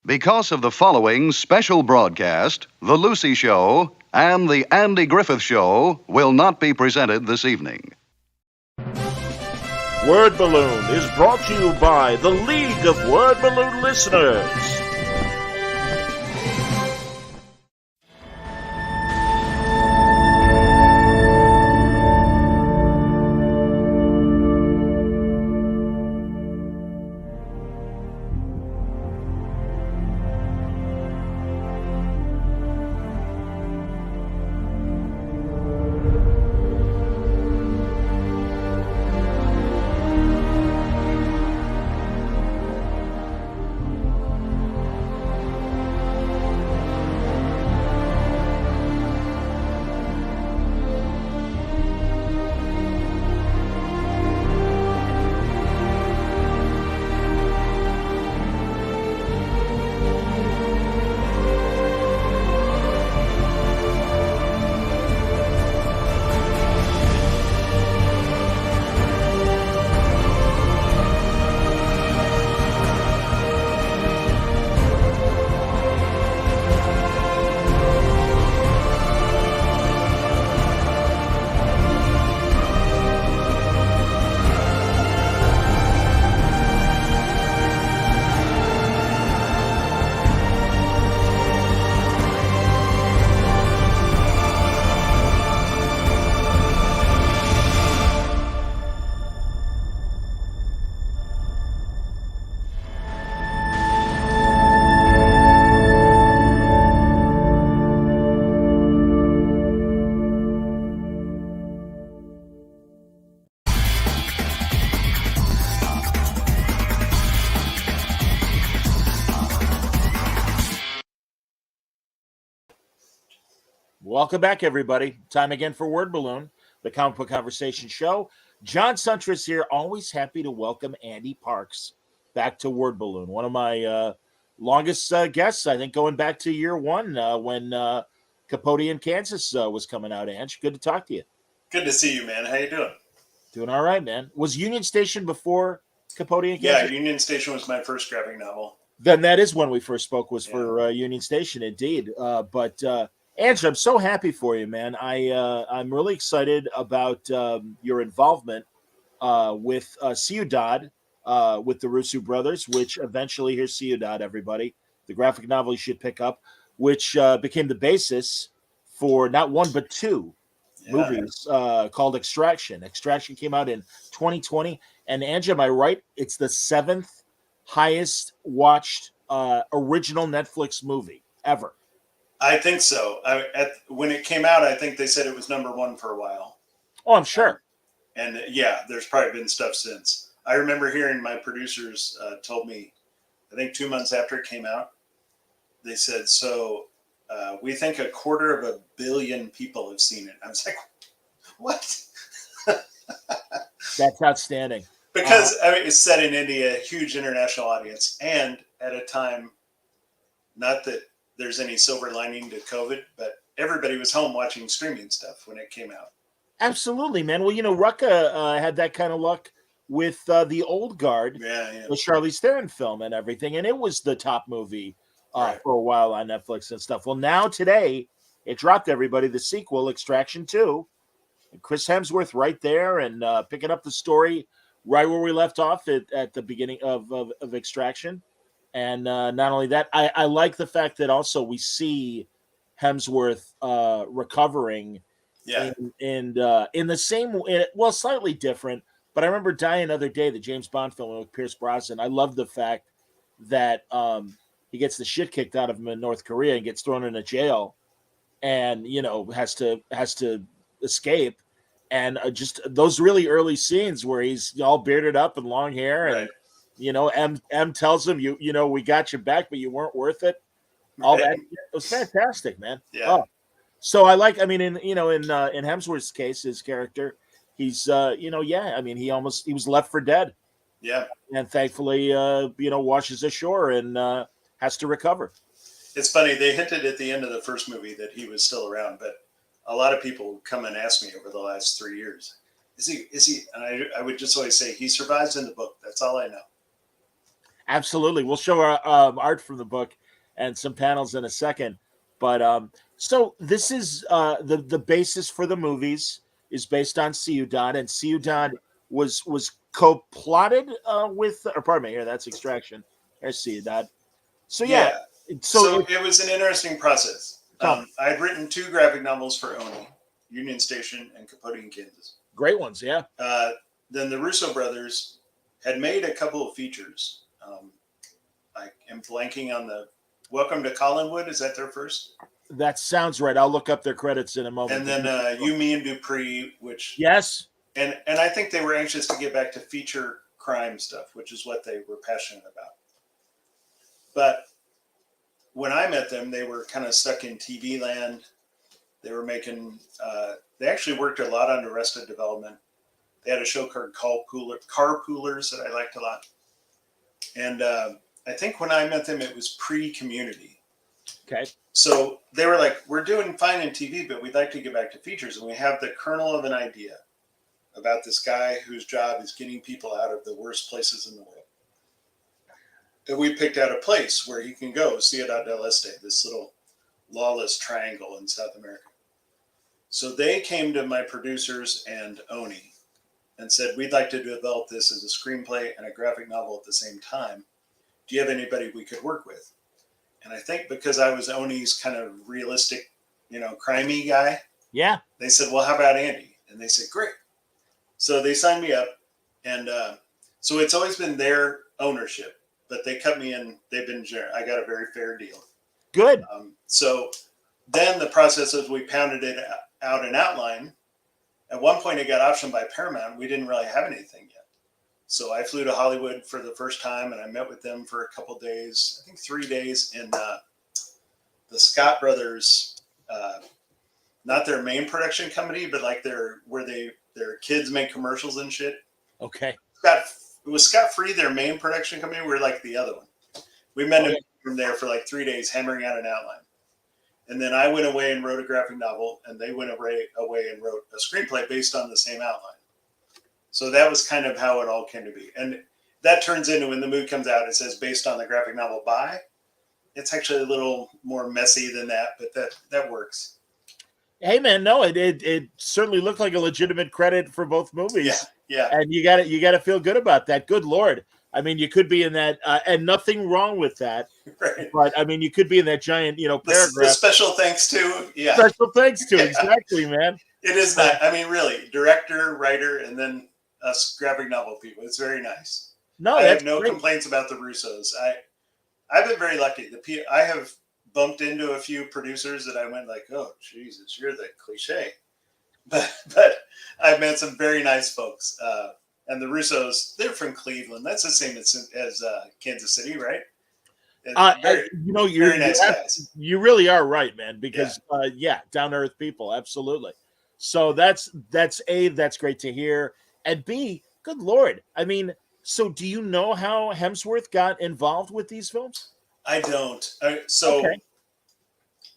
Because of the following special broadcast, The Lucy Show and The Andy Griffith Show will not be presented this evening. Word Balloon is brought to you by the League of Word Balloon Listeners. Welcome back, everybody. Time again for Word Balloon, the comic book conversation show. John Suntress here, always happy to welcome Andy Parks back to Word Balloon. One of my longest guests, I think, going back to year one when Capote in Kansas was coming out. Ange, good to talk to you. Good to see you, man. How you doing? Doing all right, man. Was Union Station before Capote in Yeah, Kansas? Union Station was my first graphic novel. Then that is when we first spoke, was for Union Station, indeed. But Andrew, I'm so happy for you, man. I'm really excited about your involvement with Ciudad, with the Russo Brothers, which eventually, here's Ciudad, everybody, the graphic novel you should pick up, which became the basis for not one but two movies called Extraction. Extraction came out in 2020, and Andrew, am I right? It's the seventh highest watched original Netflix movie ever. I think so. When it came out, I think they said it was number one for a while. Oh, I'm sure. And there's probably been stuff since. I remember hearing my producers told me, I think 2 months after it came out, they said, so we think 250 million people have seen it. I was like, what? That's outstanding. Because it's set in India, huge international audience, and at a time, not that there's any silver lining to COVID, but everybody was home watching streaming stuff when it came out. Absolutely, man. Well, you know, Rucka had that kind of luck with the Old Guard, the Charlize Theron film and everything, and it was the top movie for a while on Netflix and stuff. Well, now today, it dropped, everybody, the sequel, Extraction 2, and Chris Hemsworth right there and picking up the story right where we left off at the beginning of Extraction. And not only that, I like the fact that also we see Hemsworth recovering in the same way, well, slightly different. But I remember Die Another Day, the James Bond film with Pierce Brosnan. I love the fact that he gets the shit kicked out of him in North Korea and gets thrown in a jail, and has to escape. And just those really early scenes where he's all bearded up and long hair, and M tells him, we got your back, but you weren't worth it. All that, it was fantastic, man. Yeah. Oh. So I like, I mean, in Hemsworth's case, his character, he's, he was left for dead. Yeah. And thankfully, washes ashore and has to recover. It's funny. They hinted at the end of the first movie that he was still around, but a lot of people come and ask me over the last 3 years, is he? And I would just always say he survives in the book. That's all I know. Absolutely. We'll show our art from the book and some panels in a second. But so this is the basis for the movies is based on Ciudad, and Ciudad was co-plotted with, or pardon me, here that's Extraction. There's Ciudad. So yeah, Yeah. so So it was an interesting process. I'd written 2 graphic novels for Oni, Union Station and Capote in Kansas. Great ones, yeah. Then the Russo brothers had made a couple of features. I am blanking on the Welcome to Collinwood. Is that their first? That sounds right. I'll look up their credits in a moment. And then You, Me, and Dupree, which yes, and I think they were anxious to get back to feature crime stuff, which is what they were passionate about. But when I met them, they were kind of stuck in TV land. They were making. They actually worked a lot on Arrested Development. They had a show called Carpoolers that I liked a lot. And I think when I met them, it was pre-Community. okay. So they were like, we're doing fine in TV, but we'd like to get back to features. And we have the kernel of an idea about this guy whose job is getting people out of the worst places in the world. And we picked out a place where he can go, Ciudad del Este, this little lawless triangle in South America. So they came to my producers and Oni and said, we'd like to develop this as a screenplay and a graphic novel at the same time. Do you have anybody we could work with? And I think because I was Oni's kind of realistic, crimey guy. Yeah. They said, well, how about Andy? And they said, great. So they signed me up. And so it's always been their ownership, but they cut me in. I got a very fair deal. Good. So then the process is we pounded it out in outline. At one point it got optioned by Paramount. We didn't really have anything yet. So I flew to Hollywood for the first time and I met with them for a couple days, I think 3 days in the Scott Brothers, not their main production company, but like their kids make commercials and shit. Okay. It was Scott Free, their main production company. We're like the other one. We met him from there for like 3 days, hammering out an outline. And then I went away and wrote a graphic novel, and they went away and wrote a screenplay based on the same outline. So that was kind of how it all came to be. And that turns into, when the movie comes out, it says based on the graphic novel by. It's actually a little more messy than that, but that works. Hey man, no, it certainly looked like a legitimate credit for both movies. Yeah. And you got to feel good about that. Good Lord. I mean, you could be in that, and nothing wrong with that. Right. But I mean, you could be in that giant, paragraph. The special thanks to, yeah. Special thanks to, exactly, man. It is not. I mean, really, director, writer, and then us graphic novel people. It's very nice. No, I have no great. complaints about the Russos. I've been very lucky. I have bumped into a few producers that I went like, oh Jesus, you're the cliche. But I've met some very nice folks. And the Russos, they're from Cleveland. That's the same as Kansas City, right? Very nice guys. You really are right, man. Because down to earth people, absolutely. So that's great to hear. And B, good Lord, I mean, so do you know how Hemsworth got involved with these films? I don't.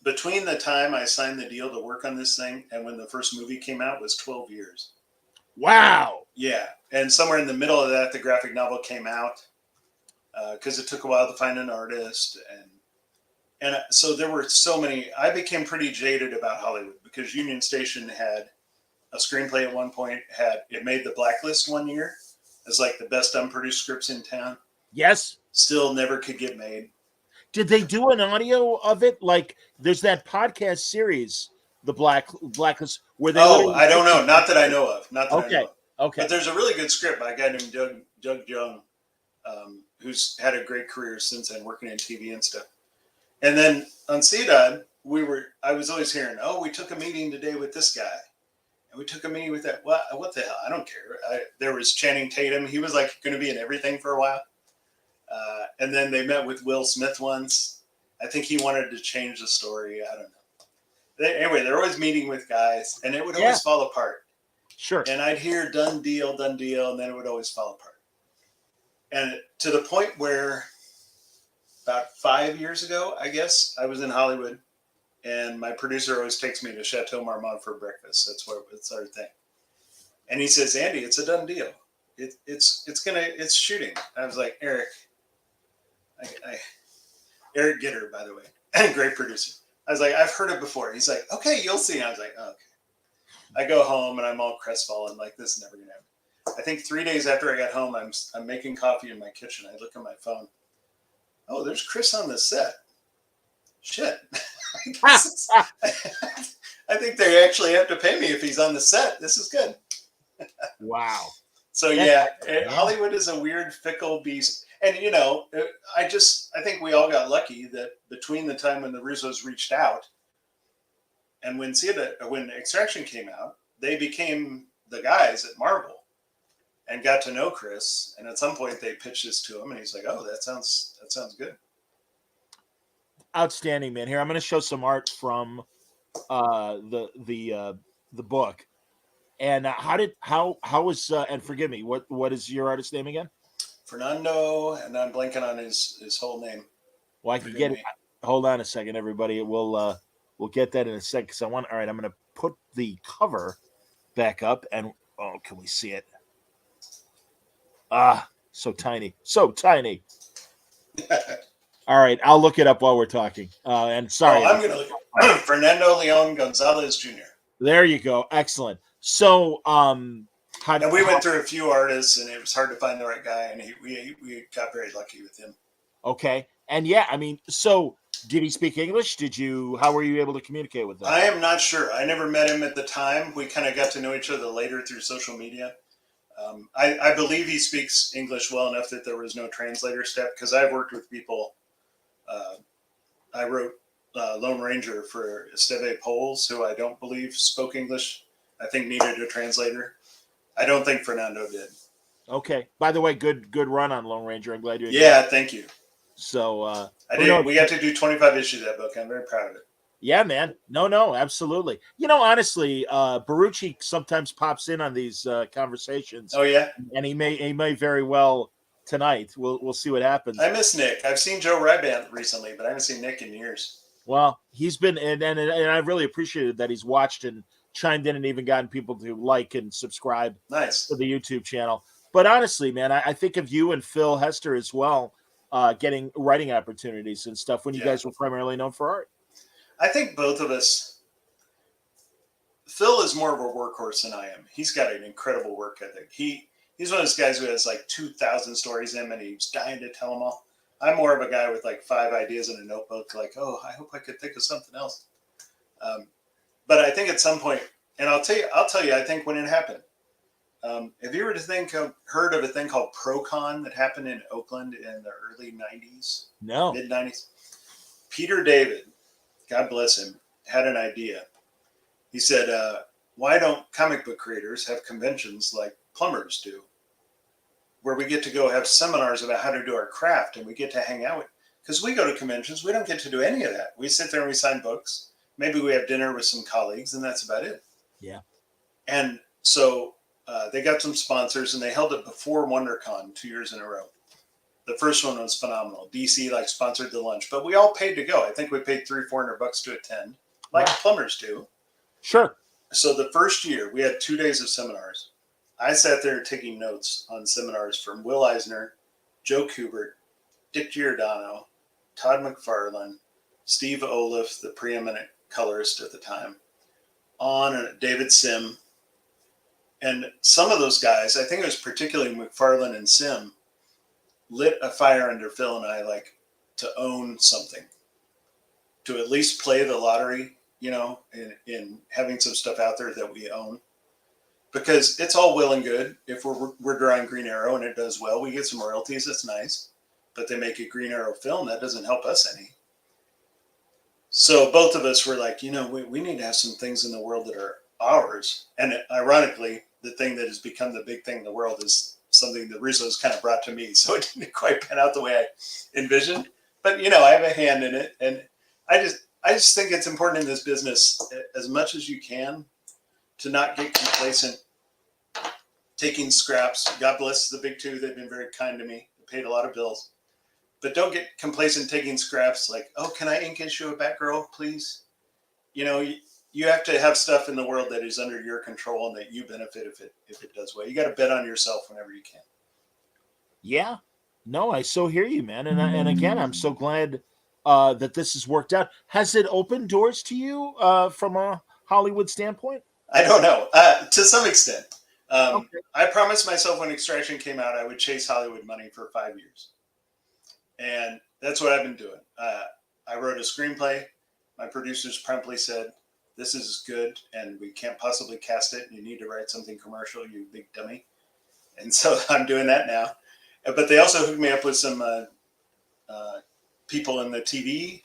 Between the time I signed the deal to work on this thing and when the first movie came out was 12 years. Wow. Yeah. And somewhere in the middle of that, the graphic novel came out because it took a while to find an artist. And so there were so many. I became pretty jaded about Hollywood because Union Station had a screenplay at one point. It made the Blacklist one year as like the best unproduced scripts in town. Yes. Still never could get made. Did they do an audio of it? Like there's that podcast series, The Blacklist, where they. Oh, I don't know. Not that I know of. Not that I know of. Okay. But there's a really good script by a guy named Doug Young, who's had a great career since then, working in TV and stuff. And then on Ciudad, I was always hearing, oh, we took a meeting today with this guy. And we took a meeting with that. What the hell? I don't care. There was Channing Tatum. He was like going to be in everything for a while. And then they met with Will Smith once. I think he wanted to change the story. I don't know. Anyway, they're always meeting with guys, and it would always fall apart. Sure. And I'd hear done deal, and then it would always fall apart. And to the point where about 5 years ago, I guess, I was in Hollywood, and my producer always takes me to Chateau Marmont for breakfast. That's our thing. And he says, Andy, it's a done deal. It's shooting. I was like, Eric, Eric Gitter, by the way, great producer. I was like, I've heard it before. He's like, okay, you'll see. I was like, oh, okay. I go home and I'm all crestfallen, like this is never gonna happen. I think 3 days after I got home, I'm making coffee in my kitchen. I look at my phone. Oh, there's Chris on the set. Shit. I think they actually have to pay me if he's on the set. This is good. Wow. So yeah, Hollywood is a weird, fickle beast. And you know, I think we all got lucky that between the time when the Russos reached out and when Extraction came out, they became the guys at Marvel and got to know Chris. And at some point, they pitched this to him, and he's like, "Oh, that sounds good." Outstanding, man. Here, I'm going to show some art from the book. And how was and forgive me, what is your artist's name again? Fernando, and I'm blanking on his whole name. Well, I can get it. Hold on a second, everybody. We'll get that in a second. Because all right, I'm going to put the cover back up, and can we see it? So tiny. All right, I'll look it up while we're talking. And sorry, I'm going to look at Fernando Leon Gonzalez Jr. There you go. Excellent. So, and we went through a few artists, and it was hard to find the right guy, and we got very lucky with him. Okay, and yeah, I mean, so did he speak English? How were you able to communicate with him? I am not sure. I never met him at the time. We kind of got to know each other later through social media. I believe he speaks English well enough that there was no translator step, because I've worked with people. I wrote Lone Ranger for Esteve Poles, who I don't believe spoke English. I think needed a translator. I don't think Fernando did. Okay. By the way, good run on Lone Ranger. I'm glad you. Yeah, thank you. So I did. We got to do 25 issues of that book. I'm very proud of it. Yeah, man. No, absolutely. You know, honestly, Barucci sometimes pops in on these conversations. Oh yeah, and he may very well tonight. We'll see what happens. I miss Nick. I've seen Joe Rybank recently, but I haven't seen Nick in years. Well, he's been and I really appreciated that he's watched and chimed in and even gotten people to like and subscribe to the YouTube channel. But honestly, man, I think of you and Phil Hester as well, getting writing opportunities and stuff when you guys were primarily known for art. I think both of us. Phil is more of a workhorse than I am. He's got an incredible work ethic. He's one of those guys who has like 2,000 stories in him, and he's dying to tell them all. I'm more of a guy with like 5 ideas in a notebook. Like, oh, I hope I could think of something else. But I think at some point, and I'll tell you, I think when it happened, have you ever heard of a thing called ProCon that happened in Oakland in the early 90s? No. Mid 90s. Peter David, God bless him, had an idea. He said, why don't comic book creators have conventions like plumbers do, where we get to go have seminars about how to do our craft, and we get to hang out with, because we go to conventions, we don't get to do any of that. We sit there and we sign books. Maybe we have dinner with some colleagues, and that's about it. Yeah. And so they got some sponsors, and they held it before WonderCon 2 years in a row. The first one was phenomenal. DC sponsored the lunch, but we all paid to go. I think we paid $300-400 to attend, like plumbers do. Sure. So the first year we had 2 days of seminars. I sat there taking notes on seminars from Will Eisner, Joe Kubert, Dick Giordano, Todd McFarlane, Steve Oliff, the preeminent colorist at the time, David Sim. And some of those guys, I think it was particularly McFarlane and Sim, lit a fire under Phil and I to own something, to at least play the lottery, in having some stuff out there that we own. Because it's all well and good if we're drawing Green Arrow and it does well, we get some royalties. That's nice. But they make a Green Arrow film, that doesn't help us any. So both of us were like, we need to have some things in the world that are ours. And ironically, the thing that has become the big thing in the world is something the Russos kind of brought to me. So it didn't quite pan out the way I envisioned. But, I have a hand in it. And I just think it's important in this business, as much as you can, to not get complacent, taking scraps. God bless the big two. They've been very kind to me. They paid a lot of bills. But don't get complacent taking scraps like, oh, can I ink issue a Batgirl, please? You have to have stuff in the world that is under your control and that you benefit if it does well. You got to bet on yourself whenever you can. Yeah. No, I so hear you, man. And again, I'm so glad that this has worked out. Has it opened doors to you from a Hollywood standpoint? I don't know. To some extent. Okay. I promised myself when Extraction came out, I would chase Hollywood money for 5 years. And that's what I've been doing. I wrote a screenplay. My producers promptly said, "This is good, and we can't possibly cast it. You need to write something commercial, you big dummy." And so I'm doing that now. But they also hooked me up with some people in the TV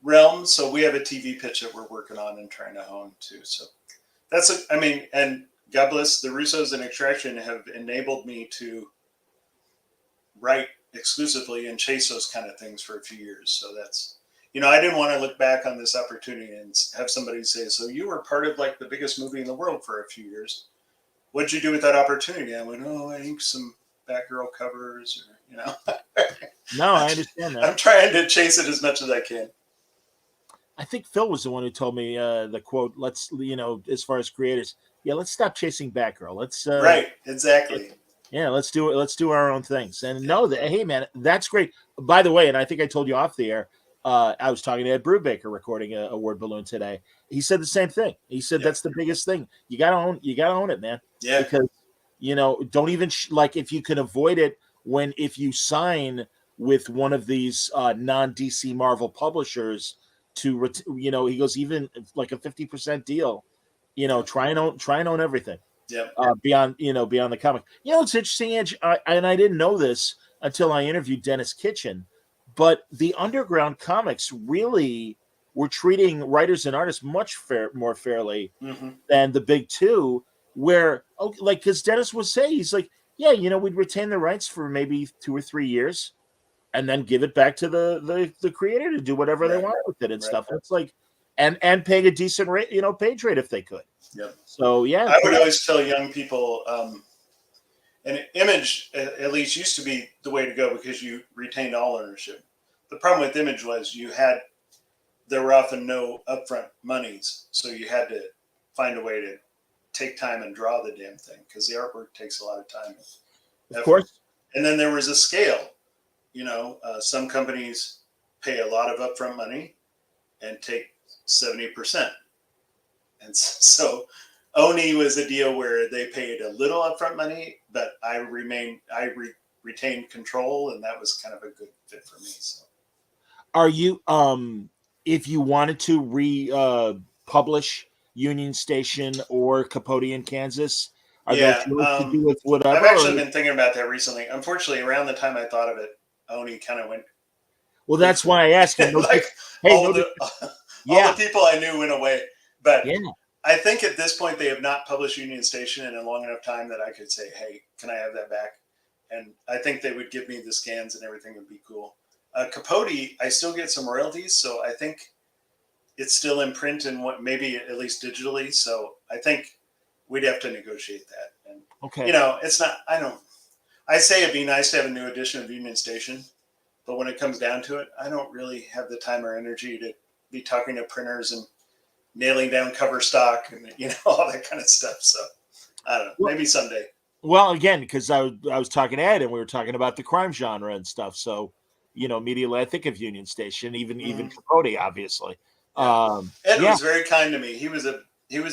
realm. So we have a TV pitch that we're working on and trying to hone too. So and God bless the Russos and Extraction have enabled me to write exclusively and chase those kind of things for a few years. So that's, I didn't want to look back on this opportunity and have somebody say, "So you were part of like the biggest movie in the world for a few years. What'd you do with that opportunity?" I went, "Oh, I inked some Batgirl covers," or. No, I understand that. I'm trying to chase it as much as I can. I think Phil was the one who told me the quote, "Let's, as far as creators, let's stop chasing Batgirl. Let's right, exactly. Let's do it. Let's do our own things." And hey, man, that's great. By the way, and I think I told you off the air, I was talking to Ed Brubaker recording a word balloon today. He said the same thing. He said that's the biggest thing. You gotta own it, man. Yeah. Because don't even like if you can avoid it if you sign with one of these non DC Marvel publishers to he goes, even like a 50% deal. Try and own everything. Yeah. Beyond the comic. It's interesting, Edge, and I didn't know this until I interviewed Dennis Kitchen, but the underground comics really were treating writers and artists much more fairly than the big two, where because Dennis would say, he's like, we'd retain the rights for maybe 2 or 3 years and then give it back to the creator to do whatever they want with it and stuff. And it's like, and paying a decent rate, page rate if they could. Yep. So I would always tell young people, an Image at least used to be the way to go because you retained all ownership. The problem with Image was there were often no upfront monies, so you had to find a way to take time and draw the damn thing because the artwork takes a lot of time. Of course. And then there was a scale. Some companies pay a lot of upfront money and take 70%. And so Oni was a deal where they paid a little upfront money, but I retained control, and that was kind of a good fit for me. So, are you if you wanted to publish Union Station or Capote in Kansas, are those to do with whatever? I've actually been thinking about that recently. Unfortunately, around the time I thought of it, Oni kind of went. Well, that's why I asked him. All the people I knew went away. But I think at this point they have not published Union Station in a long enough time that I could say, "Hey, can I have that back?" And I think they would give me the scans and everything would be cool. Capote, I still get some royalties, so I think it's still in print and maybe at least digitally. So I think we'd have to negotiate that. And it's not. I say it'd be nice to have a new edition of Union Station, but when it comes down to it, I don't really have the time or energy to be talking to printers and nailing down cover stock and all that kind of stuff. So I don't know. Maybe someday. Well, again, because I was talking to Ed and we were talking about the crime genre and stuff. So immediately I think of Union Station, even Capote, obviously. Yeah. Ed was very kind to me. He was a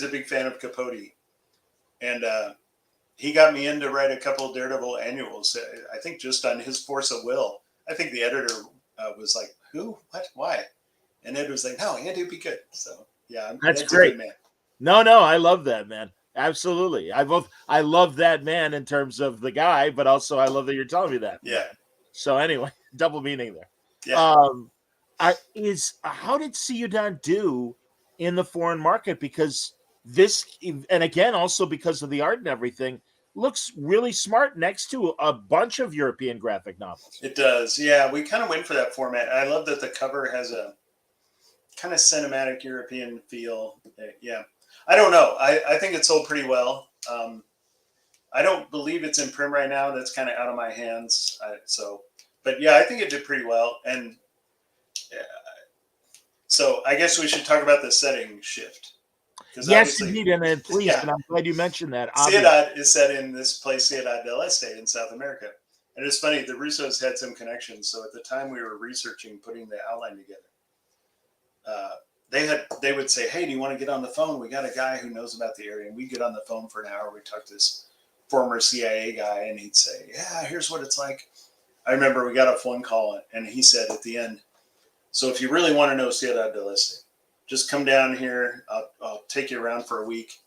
big fan of Capote, and he got me in to write a couple of Daredevil annuals. I think just on his force of will. I think the editor was like, "Who? What? Why?" And Ed was like, "No, Andy would be good." So. Yeah, that's great, man. No, I love that, man. Absolutely. I love that man in terms of the guy, but also I love that you're telling me that. Yeah. So anyway, double meaning there. Yeah. How did Ciudad do in the foreign market? Because this, and again, also because of the art and everything, looks really smart next to a bunch of European graphic novels. It does. Yeah, we kind of went for that format. I love that the cover has a kind of cinematic European feel. Yeah. I don't know. I think it sold pretty well. I don't believe it's in print right now. That's kind of out of my hands. But yeah, I think it did pretty well. And so I guess we should talk about the setting shift. Yes, indeed. And please, and I'm glad you mentioned that. Ciudad is set in this place, Ciudad del Este in South America. And it's funny, the Russos had some connections. So at the time we were researching, putting the outline together, they would say, hey, do you want to get on the phone? We got a guy who knows about the area. And we get on the phone for an hour. We talk to this former CIA guy, and he'd say, yeah, here's what it's like. I remember we got a phone call, and he said at the end, so if you really want to know Ciudad del Este, just come down here. I'll take you around for a week.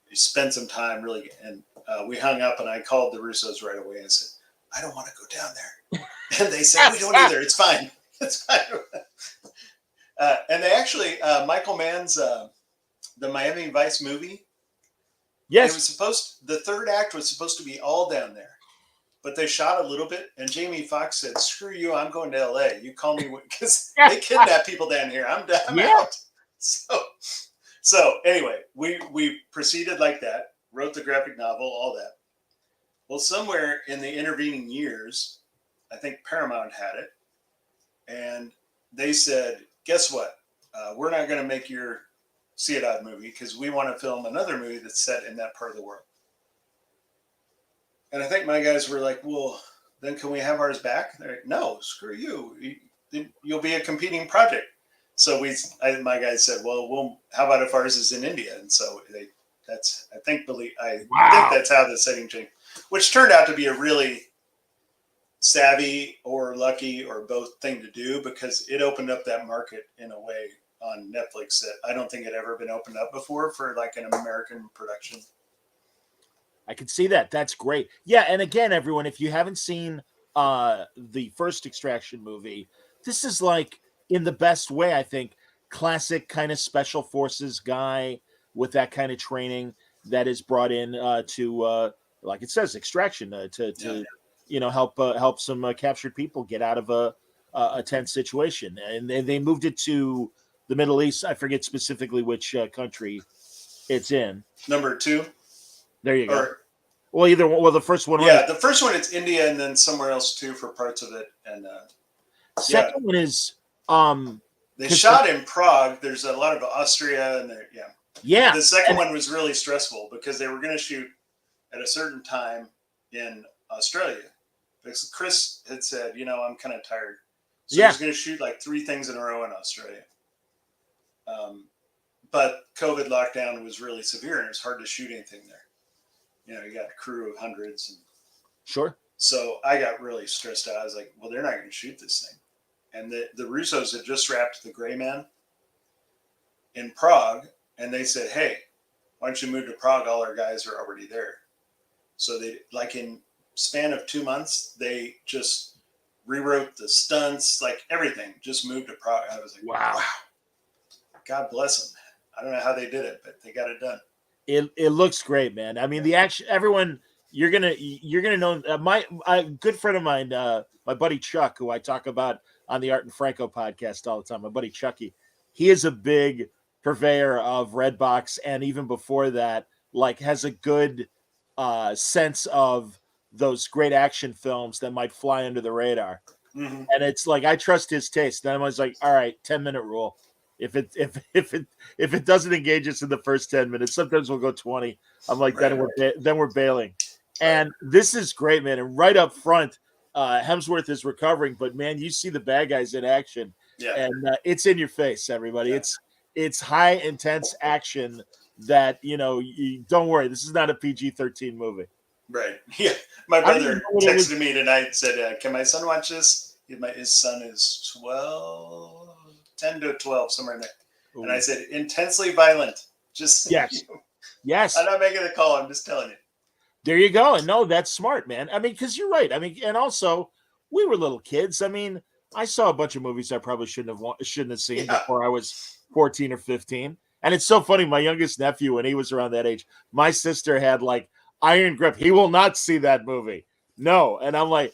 You spend some time, really. And we hung up, and I called the Russos right away and said, I don't want to go down there. And they said, we don't either. It's fine. It's fine. And they actually, Michael Mann's the Miami Vice movie. Yes. It was the third act was supposed to be all down there, but they shot a little bit. And Jamie Foxx said, screw you. I'm going to LA. You call me because they kidnap people down here. I'm out. So anyway, we proceeded like that, wrote the graphic novel, all that. Well, somewhere in the intervening years, I think Paramount had it. And they said, guess what? We're not going to make your Ciudad movie because we want to film another movie that's set in that part of the world. And I think my guys were like, well, then can we have ours back? They're like, no, screw you. You'll be a competing project. So my guys said, well, how about if ours is in India? And so I think that's how the setting changed, which turned out to be a really savvy or lucky or both thing to do because it opened up that market in a way on Netflix that I don't think had ever been opened up before for like an American production. I can see that. That's great. Yeah, and again, everyone, if you haven't seen the first Extraction movie, this is like, in the best way, I think, classic kind of special forces guy with that kind of training that is brought in to, like it says, Extraction to help some captured people get out of a tense situation. And they moved it to the Middle East. I forget specifically which country it's in. Number 2. There you go. The first one. Yeah, the first one, it's India, and then somewhere else too for parts of it. And second one is they shot in Prague. There's a lot of Austria, and yeah. The second one was really stressful because they were going to shoot at a certain time in Australia. Because Chris had said, I'm kind of tired, so he was going to shoot like 3 things in a row in Australia. But COVID lockdown was really severe, and it was hard to shoot anything there. You got a crew of hundreds. And sure. So I got really stressed out. I was like, well, they're not going to shoot this thing. And the Russos had just wrapped The Gray Man in Prague. And they said, hey, why don't you move to Prague? All our guys are already there. So they, like in span of 2 months, they just rewrote the stunts, like everything, just moved to Prague. I was like, wow. God bless them. I don't know how they did it, but they got it done. It looks great, man. I mean, the action. Everyone, you're gonna know. My good friend of mine, my buddy Chuck, who I talk about on the Art and Franco podcast all the time. My buddy Chucky, he is a big purveyor of Redbox, and even before that, like, has a good sense of those great action films that might fly under the radar. Mm-hmm. And it's like, I trust his taste. Then I was like, all right, 10-minute rule. If it doesn't engage us in the first 10 minutes, sometimes we'll go 20. I'm like, then we're bailing. And this is great, man. And right up front, Hemsworth is recovering, but man, you see the bad guys in action, and it's in your face, everybody. Yeah. It's high intense action that don't worry, this is not a PG-13 movie. Right. Yeah. My brother texted me tonight and said, "Can my son watch this?" His son is 10 to 12, somewhere in there. Ooh. And I said, intensely violent. Just yes. I'm not making the call. I'm just telling you. There you go. And no, that's smart, man. I mean, because you're right. I mean, and also we were little kids. I mean, I saw a bunch of movies I probably shouldn't have seen before I was 14 or 15. And it's so funny. My youngest nephew, when he was around that age, my sister had like iron grip. He will not see that movie. No. And I'm like,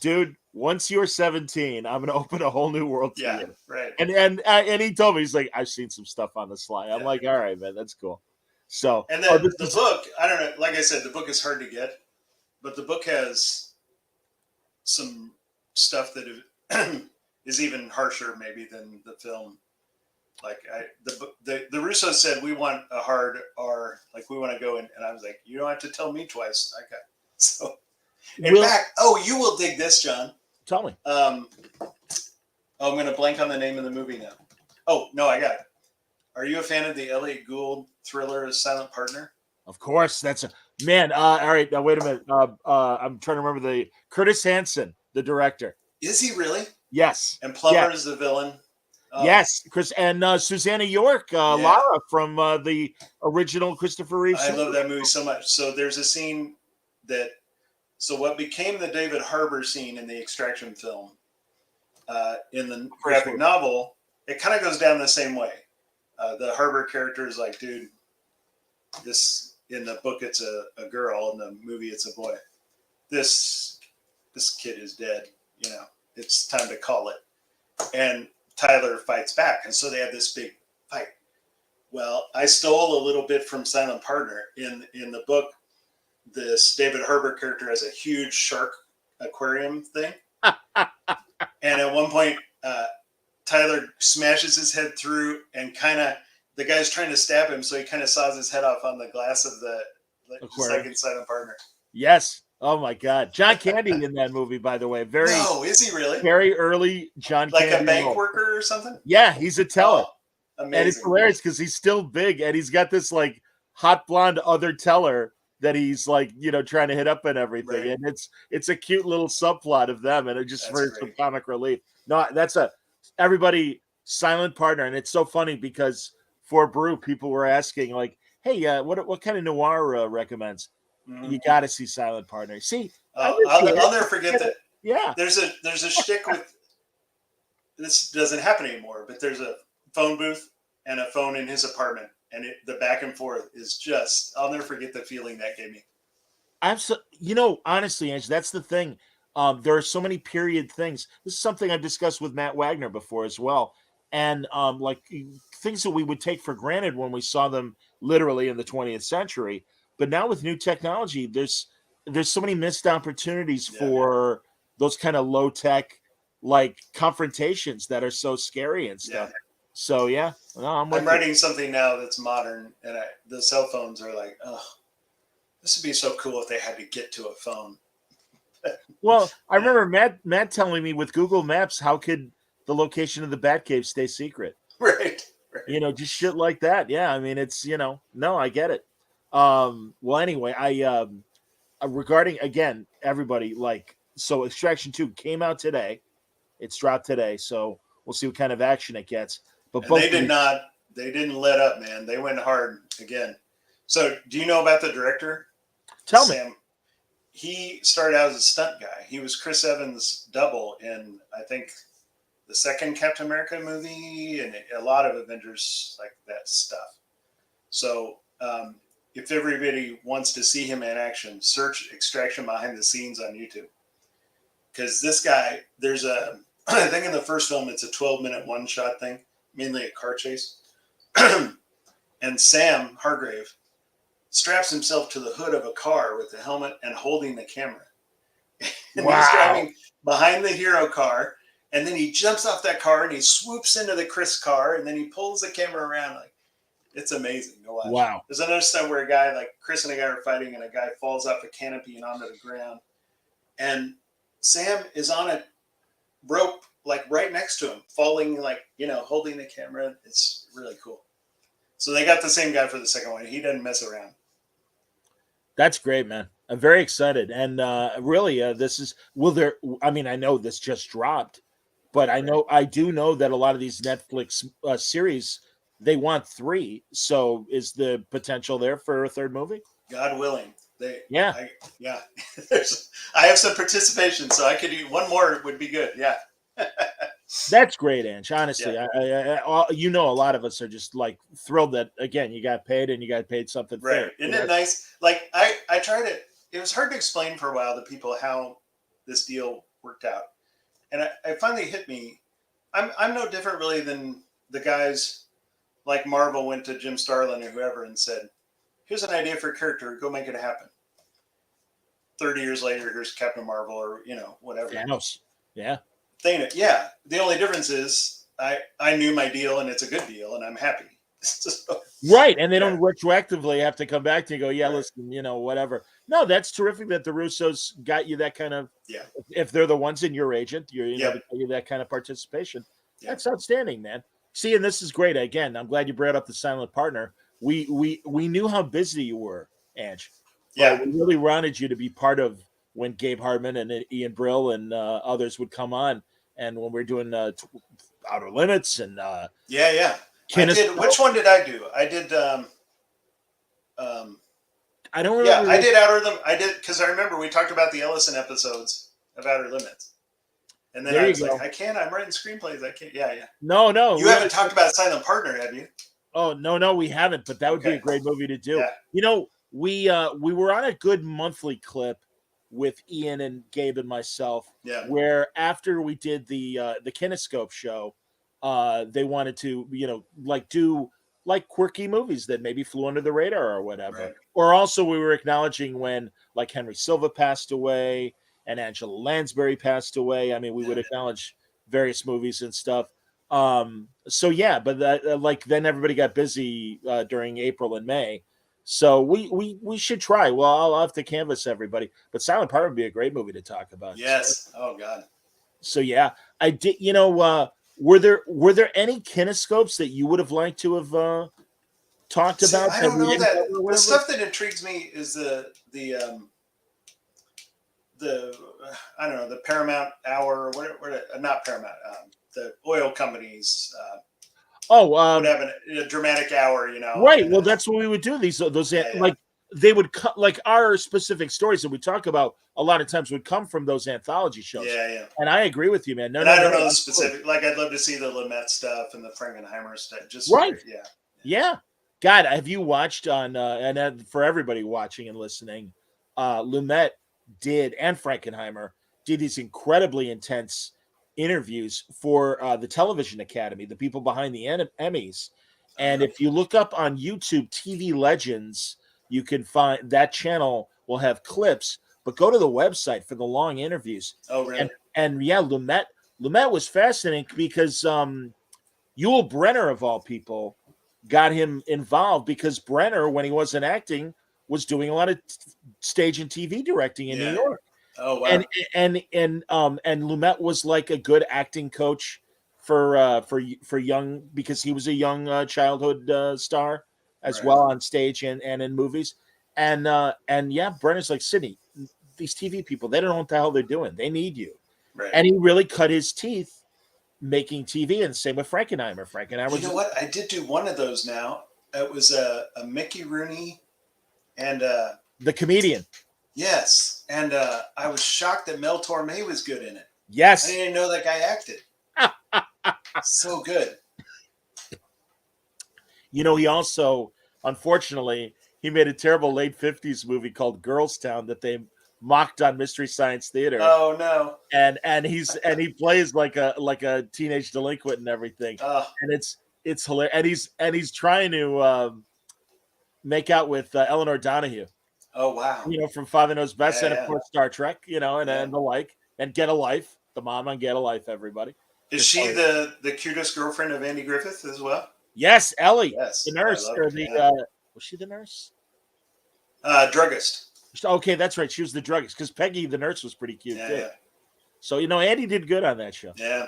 dude, once you're 17, I'm gonna open a whole new world to you. Right. And he told me, he's like, I've seen some stuff on the slide. I'm like, all right, man, that's cool. So, and then the book, I don't know. Like I said, the book is hard to get, but the book has some stuff that is even harsher, maybe, than the film. Like the Russos said, we want a hard R, like we want to go in, and I was like, you don't have to tell me twice. So. In fact, you will dig this, John. Tell me. I'm going to blank on the name of the movie now. Oh, no, I got it. Are you a fan of the Elliot Gould thriller Silent Partner? Of course. That's a man. All right. Now, wait a minute. I'm trying to remember the Curtis Hanson, the director. Is he really? Yes. And Plummer is the villain. Yes, Chris and Susanna York, Lara from the original Christopher Reeve. I love that movie so much. So there's a scene so what became the David Harbour scene in the Extraction film, in the graphic novel, it kind of goes down the same way. The Harbour character is like, dude, this in the book it's a girl, in the movie it's a boy. This kid is dead. It's time to call it. And Tyler fights back, and so they have this big fight. Well, I stole a little bit from Silent Partner. In the book, this David Harbour character has a huge shark aquarium thing. And at one point, Tyler smashes his head through, and the guy's trying to stab him, so he kind of saws his head off on the glass of the second Silent Partner. Yes. Oh my God, John Candy in that movie, by the way. No, is he really? Very early John Candy. Like a bank worker or something? Yeah, he's a teller. Amazing. And it's hilarious because he's still big, and he's got this like hot blonde other teller that he's like, trying to hit up and everything. Right. And it's a cute little subplot of them, and it just for some comic relief. No, that's everybody Silent Partner, and it's so funny because for Brew, people were asking like, hey, what kind of noir recommends? You got to see Silent Partner. See, I'll never forget that. Yeah, there's a shtick with this. Doesn't happen anymore, but there's a phone booth and a phone in his apartment, and the back and forth is just. I'll never forget the feeling that gave me. Honestly, Ange, that's the thing. There are so many period things. This is something I've discussed with Matt Wagner before as well, and like things that we would take for granted when we saw them literally in the 20th century. But now with new technology, there's so many missed opportunities for those kind of low tech like confrontations that are so scary and stuff. Yeah. So I'm writing something now that's modern, and the cell phones are like, oh, this would be so cool if they had to get to a phone. Well, I remember Matt telling me with Google Maps, how could the location of the Batcave stay secret? Right. Just shit like that. Yeah, I mean, it's no, I get it. Well, anyway, I regarding again everybody so Extraction 2 came out today. It's dropped today, so we'll see what kind of action it gets. But they didn't let up, man. They went hard again. So do you know about the director? Tell me. Sam. He started out as a stunt guy. He was Chris Evans' double in, I think, the second Captain America movie and a lot of Avengers like that stuff. So if everybody wants to see him in action, search Extraction behind the scenes on YouTube. Because this guy, I think in the first film, it's a 12-minute one-shot thing, mainly a car chase. And Sam Hargrave straps himself to the hood of a car with the helmet and holding the camera. And he's driving behind the hero car, and then he jumps off that car and he swoops into the Chris car, and then he pulls the camera around. It's amazing to watch. Wow. There's another stunt where a guy, like Chris and a guy are fighting, and a guy falls off a canopy and onto the ground. And Sam is on a rope, right next to him, falling, holding the camera. It's really cool. So they got the same guy for the second one. He doesn't mess around. That's great, man. I'm very excited. And really, I know this just dropped, but I do know that a lot of these Netflix series, they want 3. So is the potential there for a third movie? God willing. I have some participation, so I could do one more would be good. Yeah. That's great, Ange. Honestly, a lot of us are just thrilled that again you got paid and you got paid something fair. Right? Isn't it nice? I tried it. It was hard to explain for a while to people how this deal worked out, and it finally hit me. I'm no different really than the guys like Marvel went to Jim Starlin or whoever and said, "Here's an idea for a character. Go make it happen." 30 years later, here's Captain Marvel or whatever. Thanos. Yeah. Yeah. The only difference is I knew my deal and it's a good deal and I'm happy. Right. And they don't retroactively have to come back to you and go, listen, whatever. No, that's terrific that the Russos got you that kind of. Yeah. If they're the ones in your agent, you know, they give you that kind of participation. Yeah. That's outstanding, man. See, and this is great. Again, I'm glad you brought up the silent partner. We knew how busy you were, Ange. But we really wanted you to be part of when Gabe Hardman and Ian Brill and others would come on, and when we're doing Outer Limits and I did. Which one did I do? I did. I don't remember. Yeah, I did Outer Limits. I did because I remember we talked about the Ellison episodes of Outer Limits, and then I was like, I can't. I'm writing screenplays. I can't. Yeah. No. You haven't talked about Silent Partner, have you? Oh no, we haven't. But that would be a great movie to do. Yeah. You know, we were on a good monthly clip with Ian and Gabe and myself. Yeah. Where after we did the Kinescope show, they wanted to do like quirky movies that maybe flew under the radar or whatever. Right. Or also we were acknowledging when like Henry Silva passed away and Angela Lansbury passed away. I mean, we would acknowledge various movies and stuff. So yeah, but like then everybody got busy during April and May. So we should try. Well, I'll have to canvas everybody. But Silent Partner would be a great movie to talk about. Yes. So, oh God. So yeah, I did. You know, were there any kinescopes that you would have liked to have talked about? I don't know that. The stuff that intrigues me is the I don't know, the Paramount Hour or whatever, not Paramount, the oil companies. Would have a dramatic hour, you know. Right. Well, that's what we would do. Those like they would cut like our specific stories that we talk about. A lot of times would come from those anthology shows. Yeah. And I agree with you, man. I don't know the specific. Like, I'd love to see the Lumet stuff and the Frankenheimer stuff. Just right. Yeah. God, have you watched on? And for everybody watching and listening, Lumet did and Frankenheimer did these incredibly intense interviews for the Television Academy, the people behind the Emmys. And if you look up on YouTube TV Legends, you can find that channel will have clips, but go to the website for the long interviews. Oh, really? And yeah, Lumet was fascinating because Yul Brynner, of all people, got him involved because Brenner, when he wasn't acting, was doing a lot of stage and TV directing in New York. Oh, wow. And Lumet was like a good acting coach for young, because he was a young childhood star as well on stage and in movies. And yeah, Brenner's like, Sidney, these TV people, they don't know what the hell they're doing. They need you. Right. And he really cut his teeth making TV, and same with Frankenheimer. You know what? I did do one of those now. It was a Mickey Rooney and the comedian. Yes. And I was shocked that Mel Torme was good in it. Yes. I didn't know that guy acted. So good. You know, he also, unfortunately, he made a terrible late 50s movie called Girls Town that they mocked on Mystery Science Theater. Oh no. And he plays like a teenage delinquent and everything. And it's hilarious. And he's trying to make out with Eleanor Donahue. Oh wow. You know, from Father Knows Best and of course Star Trek, you know, and the like. And Get a Life, the mom on Get a Life, everybody. Is she the cutest girlfriend of Andy Griffith as well? Yes, Ellie. Yes, the nurse. Or was she the nurse? Druggist. Okay, that's right. She was the druggist because Peggy, the nurse, was pretty cute too. Yeah. So, you know, Andy did good on that show. Yeah.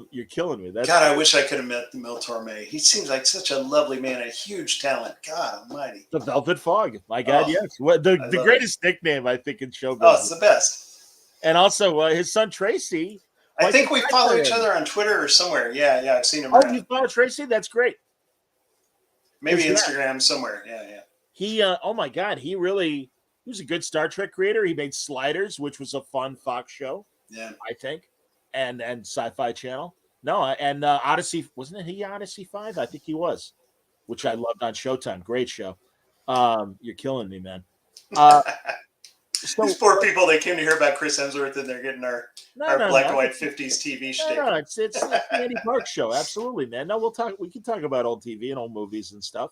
You're killing me. God, I wish I could have met Mel Torme. He seems like such a lovely man, a huge talent. God almighty. The Velvet Fog. My God, yes. The greatest nickname, I think, in show business. Oh, it's the best. And also his son, Tracy. I think we follow each other on Twitter or somewhere. Yeah, I've seen him around. You follow Tracy? That's great. Maybe Instagram somewhere. Yeah. He, oh my God, he was a good Star Trek creator. He made Sliders, which was a fun Fox show. Yeah. I think. And Sci-Fi Channel. No, and Odyssey, wasn't he Odyssey 5? I think he was, which I loved on Showtime. Great show. You're killing me, man. So, these poor people, they came to hear about Chris Hemsworth and they're getting our black and white 50s TV shtick. No, it's the Andy Park show. Absolutely, man. No, we can talk about old TV and old movies and stuff.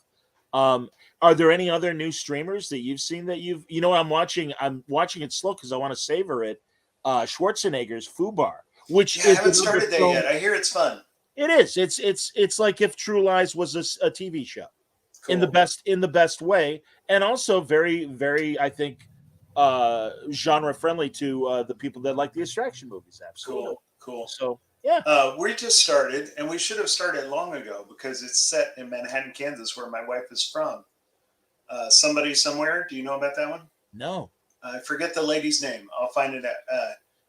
Are there any other new streamers that you've seen that I'm watching it slow because I want to savor it. Schwarzenegger's Fubar, which I haven't started that yet. I hear it's fun. It is. It's like if True Lies was a TV show. in the best way, and also very, very, I think, genre friendly to the people that like the extraction movies. Absolutely. Cool. So yeah, we just started, and we should have started long ago because it's set in Manhattan, Kansas, where my wife is from. Somebody Somewhere. Do you know about that one? No. I forget the lady's name. I'll find it out.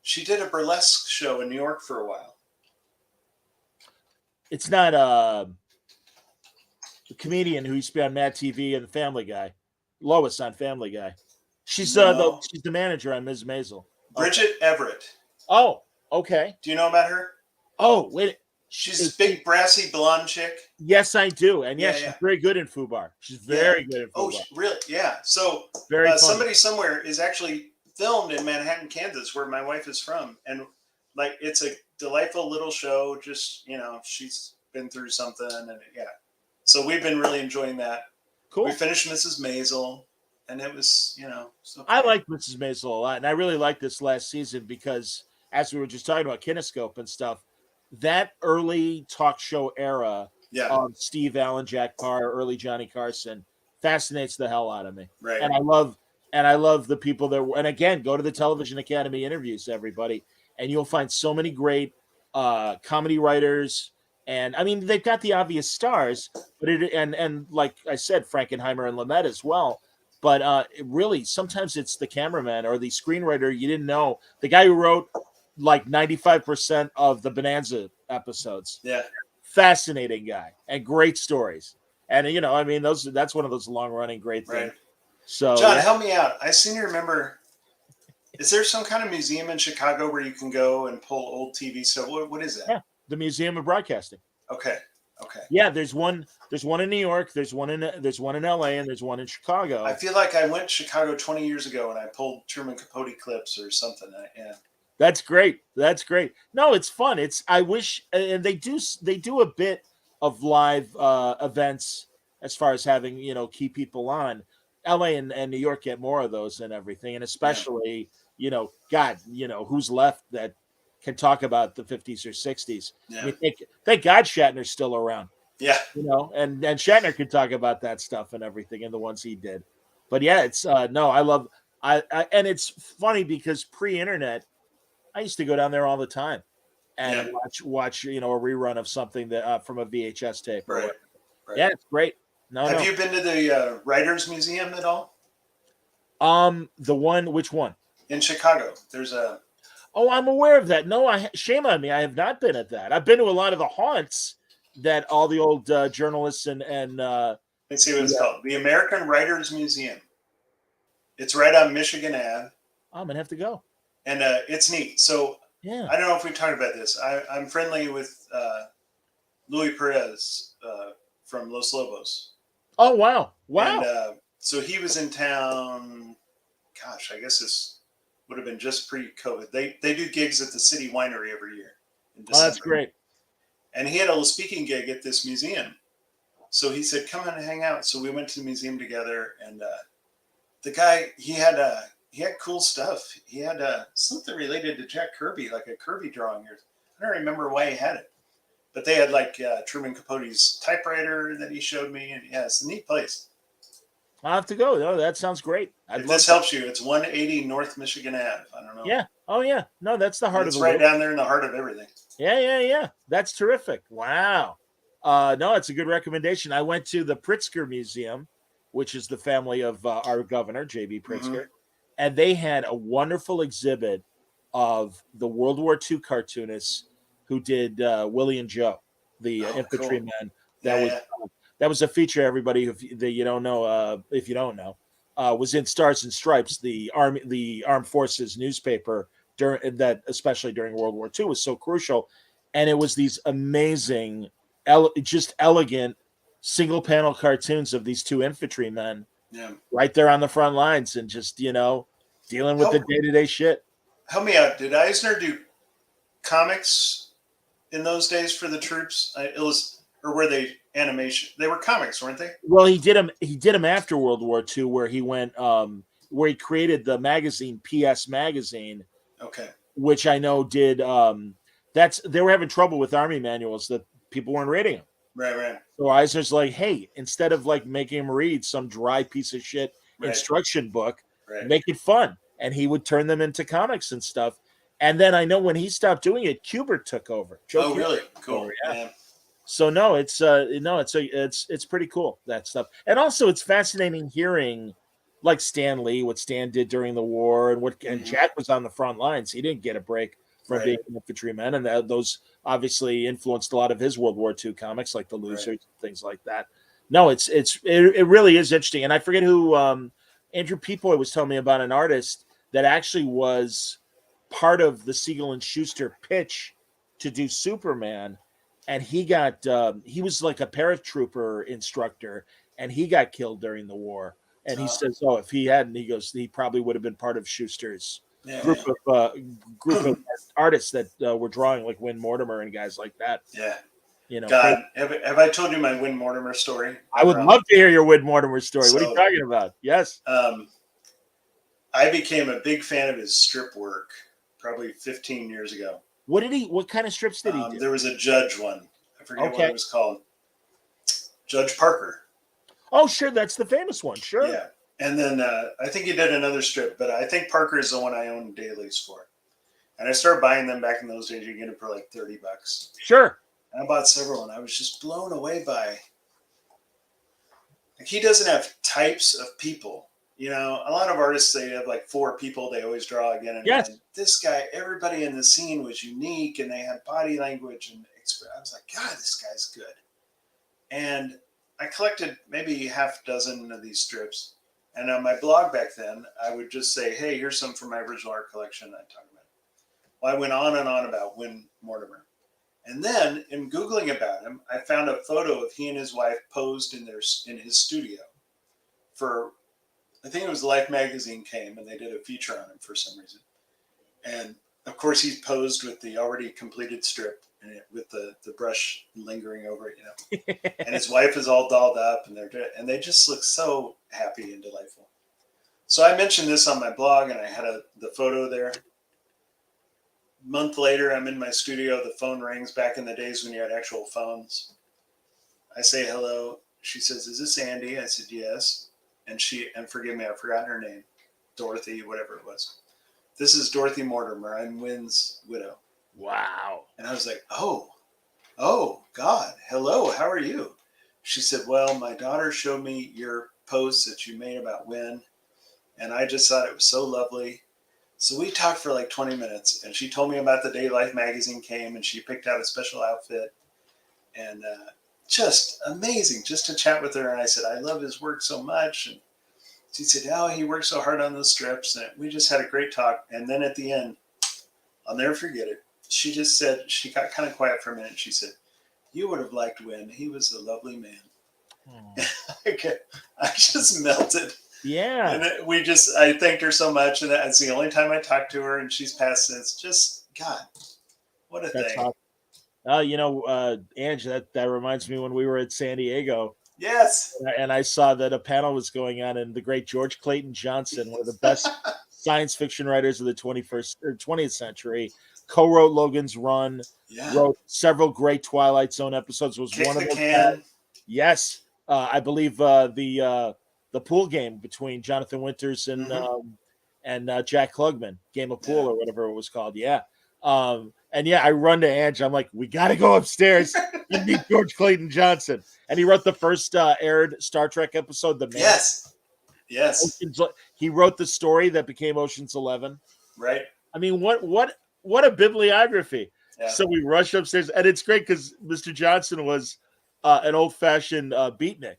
She did a burlesque show in New York for a while. It's not the comedian who used to be on Mad TV and the Family Guy, Lois on Family Guy. She's she's the manager on Ms. Maisel. Bridget Everett. Oh, okay. Do you know about her? Oh, wait. She's a big, brassy, blonde chick. Yes, I do. And she's very good in FUBAR. She's very good in FUBAR. Oh, really? Yeah. So Somebody Somewhere is actually filmed in Manhattan, Kansas, where my wife is from. And like, it's a delightful little show. Just, she's been through something. And so we've been really enjoying that. Cool. We finished Mrs. Maisel. And it was, so I like Mrs. Maisel a lot. And I really liked this last season because, as we were just talking about Kinescope and stuff, that early talk show era of Steve Allen, Jack Parr, early Johnny Carson fascinates the hell out of me. Right. And I love the people that and again, go to the Television Academy interviews, everybody, and you'll find so many great comedy writers. And I mean, they've got the obvious stars, but and like I said, Frankenheimer and Lumet as well. But really, sometimes it's the cameraman or the screenwriter you didn't know. The guy who wrote like 95% of the Bonanza episodes. Yeah. Fascinating guy and great stories. And, I mean, that's one of those long-running great things. Right. So, John, help me out. I seem to remember, is there some kind of museum in Chicago where you can go and pull old TV stuff? What is that? Yeah, the Museum of Broadcasting. Okay. Yeah, there's one in New York, there's one in LA, and there's one in Chicago. I feel like I went to Chicago 20 years ago and I pulled Truman Capote clips or something. That's great. No, it's fun. I wish, and they do a bit of live events as far as having, key people on. LA and New York get more of those and everything. And especially, who's left that can talk about the 50s or 60s. Yeah. I mean, thank God Shatner's still around. Yeah. And Shatner could talk about that stuff and everything and the ones he did. But yeah, it's I love and it's funny because pre-internet, I used to go down there all the time and watch a rerun of something that from a VHS tape. Right. Yeah, it's great. Have you been to the Writers Museum at all? Which one? In Chicago. There's a. Oh, I'm aware of that. No, shame on me. I have not been at that. I've been to a lot of the haunts that all the old journalists and let's see what it's called. The American Writers Museum. It's right on Michigan Ave. I'm gonna have to go. And it's neat. So yeah, I don't know if we talked about this. I'm friendly with Louis Perez from Los Lobos. Oh, wow. And so he was in town. Gosh, I guess this would have been just pre-COVID. They do gigs at the City Winery every year in December. Oh, that's great. And he had a speaking gig at this museum. So he said, come on and hang out. So we went to the museum together. And the guy, he had cool stuff. He had something related to Jack Kirby, like a Kirby drawing. I don't remember why he had it. But they had like Truman Capote's typewriter that he showed me. And yeah, it's a neat place. I'll have to go. No, that sounds great. If this helps you, it's 180 North Michigan Ave. I don't know. Yeah. Oh, yeah. No, that's the heart of the It's right down there in the heart of everything. Yeah. That's terrific. Wow. No, it's a good recommendation. I went to the Pritzker Museum, which is the family of our governor, J.B. Pritzker. Mm-hmm. And they had a wonderful exhibit of the World War II cartoonists who did Willie and Joe, the infantrymen. Cool. That was a feature. Everybody that you don't know, if you don't know, was in Stars and Stripes, the armed forces newspaper especially during World War II, was so crucial. And it was these amazing, just elegant single panel cartoons of these two infantrymen. Yeah. Right there on the front lines and just, dealing with the day-to-day shit. Help me out. Did Eisner do comics in those days for the troops? Or were they animation? They were comics, weren't they? Well, he did them after World War II, where he went, where he created the magazine, PS Magazine. Okay. Which I know did, they were having trouble with Army manuals that people weren't reading them. Right. So Eisner's like, hey, instead of like making him read some dry piece of shit instruction book, make it fun. And he would turn them into comics and stuff. And then I know when he stopped doing it, Kubert took over. Joe Kubert really? Cool. Yeah. So no, it's pretty cool, that stuff. And also it's fascinating hearing like Stan Lee, what Stan did during the war, and Jack was on the front lines. He didn't get a break from being an infantryman, and those obviously influenced a lot of his World War II comics, like The Losers, things like that. No, it really is interesting. And I forget who Andrew Peepoy was telling me about, an artist that actually was part of the Siegel and Schuster pitch to do Superman, and he was like a paratrooper instructor, and he got killed during the war. And he says, "Oh, if he hadn't," he goes, "he probably would have been part of Schuster's group of artists that were drawing, like Win Mortimer and guys like that." Yeah, you know. God, have I told you my Win Mortimer story? I would love to hear your Win Mortimer story. What are you talking about? Yes. I became a big fan of his strip work probably 15 years ago. What kind of strips did he do? There was a Judge one. I forget what it was called. Judge Parker. Oh, sure. That's the famous one. Sure. Yeah. And then I think he did another strip, but I think Parker is the one I own dailies for. And I started buying them back in those days. You get it for like $30. Sure. And I bought several, and I was just blown away by. Like, he doesn't have types of people. You know, a lot of artists, they have like 4 people they always draw again and again. This guy, everybody in the scene was unique, and they had body language and I was like, God, this guy's good. And I collected maybe half a dozen of these strips. And on my blog back then, I would just say, hey, here's some from my original art collection I talked about. Well, I went on and on about Win Mortimer. And then in Googling about him, I found a photo of he and his wife posed in his studio for, I think it was Life magazine came and they did a feature on him for some reason. And of course he's posed with the already completed strip and with the brush lingering over it, you know. And his wife is all dolled up, and they just look so happy and delightful. So I mentioned this on my blog, and I had the photo there. A month later, I'm in my studio. The phone rings. Back in the days when you had actual phones, I say hello. She says, "Is this Andy?" I said, "Yes." And forgive me, I've forgotten her name, Dorothy, whatever it was. "This is Dorothy Mortimer. I'm Win's widow." Wow. And I was like, oh, God, hello, how are you? She said, well, my daughter showed me your post that you made about Win, and I just thought it was so lovely. So we talked for like 20 minutes, and she told me about the day Life magazine came, and she picked out a special outfit, and just amazing just to chat with her. And I said, I love his work so much. And she said, oh, he worked so hard on those strips. And we just had a great talk. And then at the end, I'll never forget it. She just said, she got kind of quiet for a minute. She said, you would have liked Win. He was a lovely man. I just melted. Yeah. And I thanked her so much. And that's the only time I talked to her. And she's passed since. Just, God, what a thing. Awesome. Ange, that reminds me when we were at San Diego. Yes. And I saw that a panel was going on, and the great George Clayton Johnson, one of the best science fiction writers of the 20th century, co-wrote Logan's Run, wrote several great Twilight Zone episodes, was Kick one of the them. can. Yes. I believe the pool game between Jonathan Winters and Jack Klugman, Game of Pool or whatever it was called. Yeah. I run to Ange. I'm like, we got to go upstairs and meet George Clayton Johnson. And he wrote the first aired Star Trek episode, The Man. Yes. He wrote the story that became Ocean's 11. Right. I mean, what a bibliography. Yeah. So we rush upstairs, and it's great because Mr. Johnson was an old-fashioned beatnik.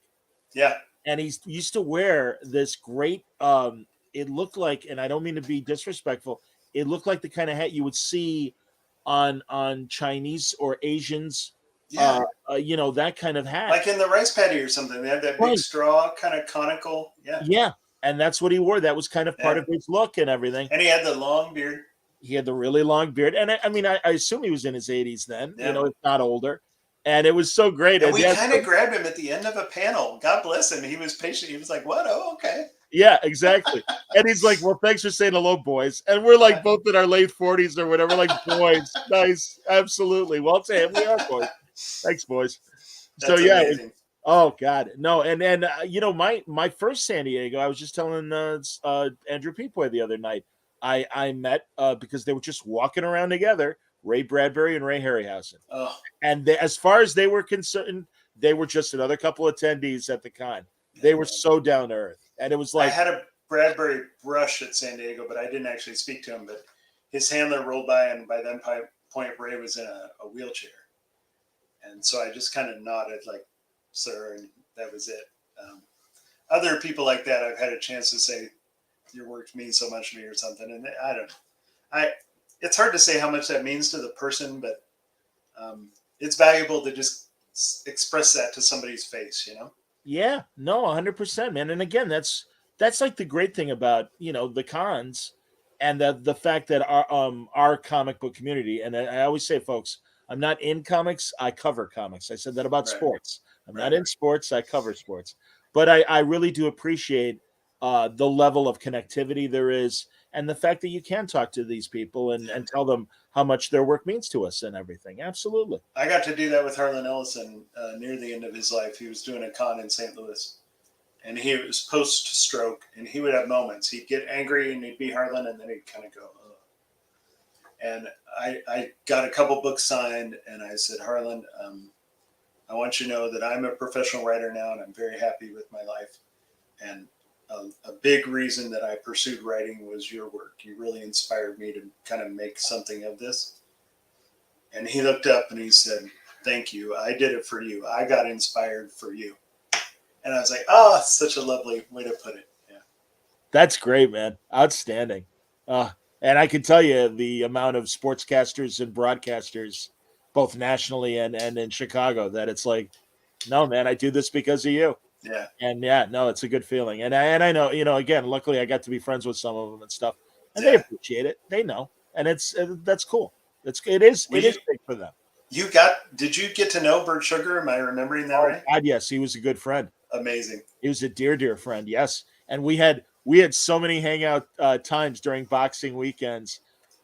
Yeah. And he used to wear this great, it looked like, and I don't mean to be disrespectful, it looked like the kind of hat you would see on Chinese or Asians, that kind of hat. Like in the rice paddy or something. They had that big straw, kind of conical. Yeah. Yeah. And that's what he wore. That was kind of part of his look and everything. And he had the long beard. He had the really long beard. And I assume he was in his 80s then, if not older. And it was so great. And we kind of grabbed him at the end of a panel. God bless him. He was patient. He was like, what? Oh, okay. Yeah, exactly. And he's like, well, thanks for saying hello, boys. And we're like both in our late 40s or whatever, like, boys. Nice. Absolutely. Well, Sam, we are boys. Thanks, boys. So yeah, oh God, no, and you know, my first San Diego, I was just telling Andrew Peepoy the other night. I met because they were just walking around together, Ray Bradbury and Ray Harryhausen, and as far as they were concerned, they were just another couple attendees at the con. They were so down to earth, and it was like I had a Bradbury brush at San Diego, but I didn't actually speak to him. But his handler rolled by, and by that point, Ray was in a wheelchair, and so I just kind of nodded, like, "Sir," and that was it. Other people like that, I've had a chance to say, "Your work means so much to me," or something, and I don't know. It's hard to say how much that means to the person, but it's valuable to just express that to somebody's face, you know? Yeah, no, 100%, man. And again, that's like the great thing about, you know, the cons and the fact that our comic book community, and I always say, folks, I'm not in comics, I cover comics. I said that about sports. I'm not in sports, I cover sports. But I really do appreciate the level of connectivity there is, and the fact that you can talk to these people and tell them how much their work means to us and everything. Absolutely. I got to do that with Harlan Ellison near the end of his life. He was doing a con in St. Louis, and he was post-stroke, and he would have moments. He'd get angry, and he'd be Harlan, and then he'd kind of go, ugh. And I got a couple books signed, and I said, Harlan, I want you to know that I'm a professional writer now, and I'm very happy with my life. And a big reason that I pursued writing was your work. You really inspired me to kind of make something of this. And he looked up and he said, thank you. I did it for you. I got inspired for you. And I was like, oh, it's such a lovely way to put it. Yeah. That's great, man. Outstanding. And I can tell you the amount of sportscasters and broadcasters, both nationally and in Chicago, that it's like, no, man, I do this because of you. Yeah. And yeah, no, it's a good feeling. And I know, you know, again, luckily I got to be friends with some of them and stuff, and they appreciate it. They know, and that's cool. It is big for them. Did you get to know Bert Sugar? Am I remembering that right? God, yes, he was a good friend. Amazing. He was a dear friend. Yes, and we had so many hangout times during boxing weekends.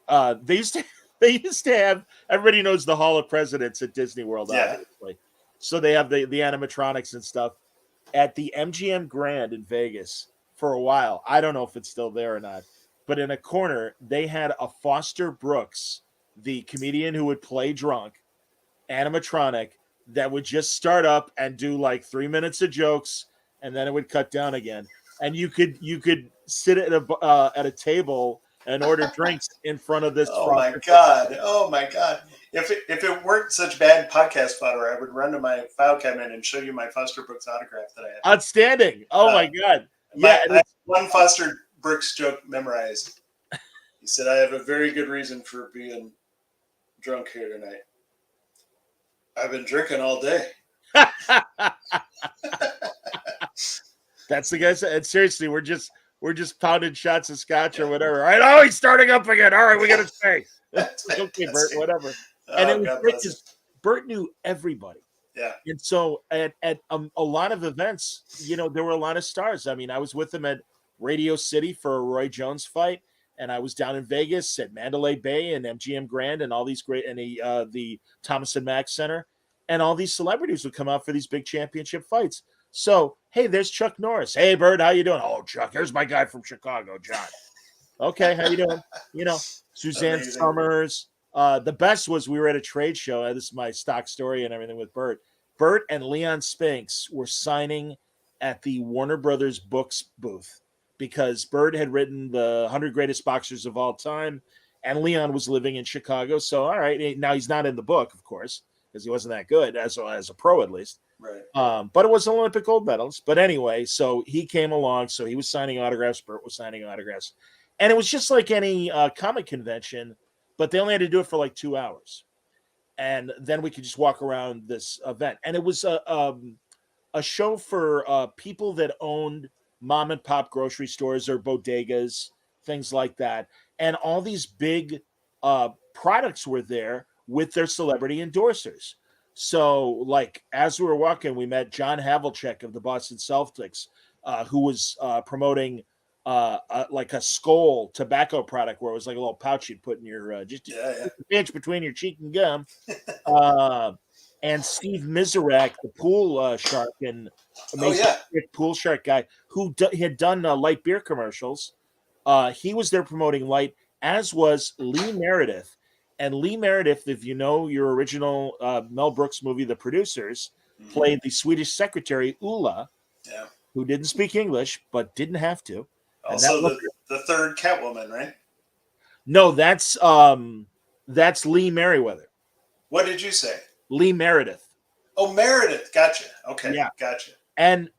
They used to have, everybody knows the Hall of Presidents at Disney World, obviously. So they have the animatronics and stuff at the MGM Grand in Vegas for a while. I don't know if it's still there or not, but in a corner they had a Foster Brooks, the comedian who would play drunk, animatronic that would just start up and do like 3 minutes of jokes, and then it would cut down again. And you could sit at a table and order drinks in front of this. Oh my God! Oh my God! If it weren't such bad podcast fodder, I would run to my file cabinet and show you my Foster Brooks autograph that I have. Outstanding! Oh my God! Yeah, I have one Foster Brooks joke memorized. He said, "I have a very good reason for being drunk here tonight. I've been drinking all day." That's the guy said. And seriously, we're just pounding shots of scotch or whatever. All right, oh, he's starting up again. All right, we got to stay. Okay, Bert, whatever. And it was great because Bert knew everybody. Yeah. And so at a lot of events, you know, there were a lot of stars. I mean, I was with him at Radio City for a Roy Jones fight, and I was down in Vegas at Mandalay Bay and MGM Grand and all these great, and the Thomas and Mack Center, and all these celebrities would come out for these big championship fights. So, hey, there's Chuck Norris. Hey, Bert, how you doing? Oh, Chuck, here's my guy from Chicago, John. Okay, how you doing? You know, Suzanne Amazing. Summers. The best was we were at a trade show. This is my stock story and everything with Bert. Bert and Leon Spinks were signing at the Warner Brothers Books booth because Bert had written the 100 Greatest Boxers of All Time, and Leon was living in Chicago. So, all right, now he's not in the book, of course, because he wasn't that good as a pro, at least. Right. But it was Olympic gold medals. But anyway, so he came along. So he was signing autographs. Bert was signing autographs. And it was just like any comic convention, but they only had to do it for like 2 hours. And then we could just walk around this event. And it was a show for people that owned mom and pop grocery stores or bodegas, things like that. And all these big products were there with their celebrity endorsers. So, like, as we were walking, we met John Havlicek of the Boston Celtics, who was promoting like a Skoal tobacco product where it was like a little pouch you'd put in your just a pinch between your cheek and gum. and Steve Miserak, the pool shark and amazing pool shark guy who had done light beer commercials. He was there promoting light, as was Lee Meredith. And Lee Meredith, if you know your original Mel Brooks movie, The Producers, played the Swedish secretary Ulla, who didn't speak English but didn't have to. Also, the third Catwoman, right? No, that's Lee Merriweather. What did you say? Lee Meredith. Oh, Meredith. Gotcha. Okay. Yeah. Gotcha. And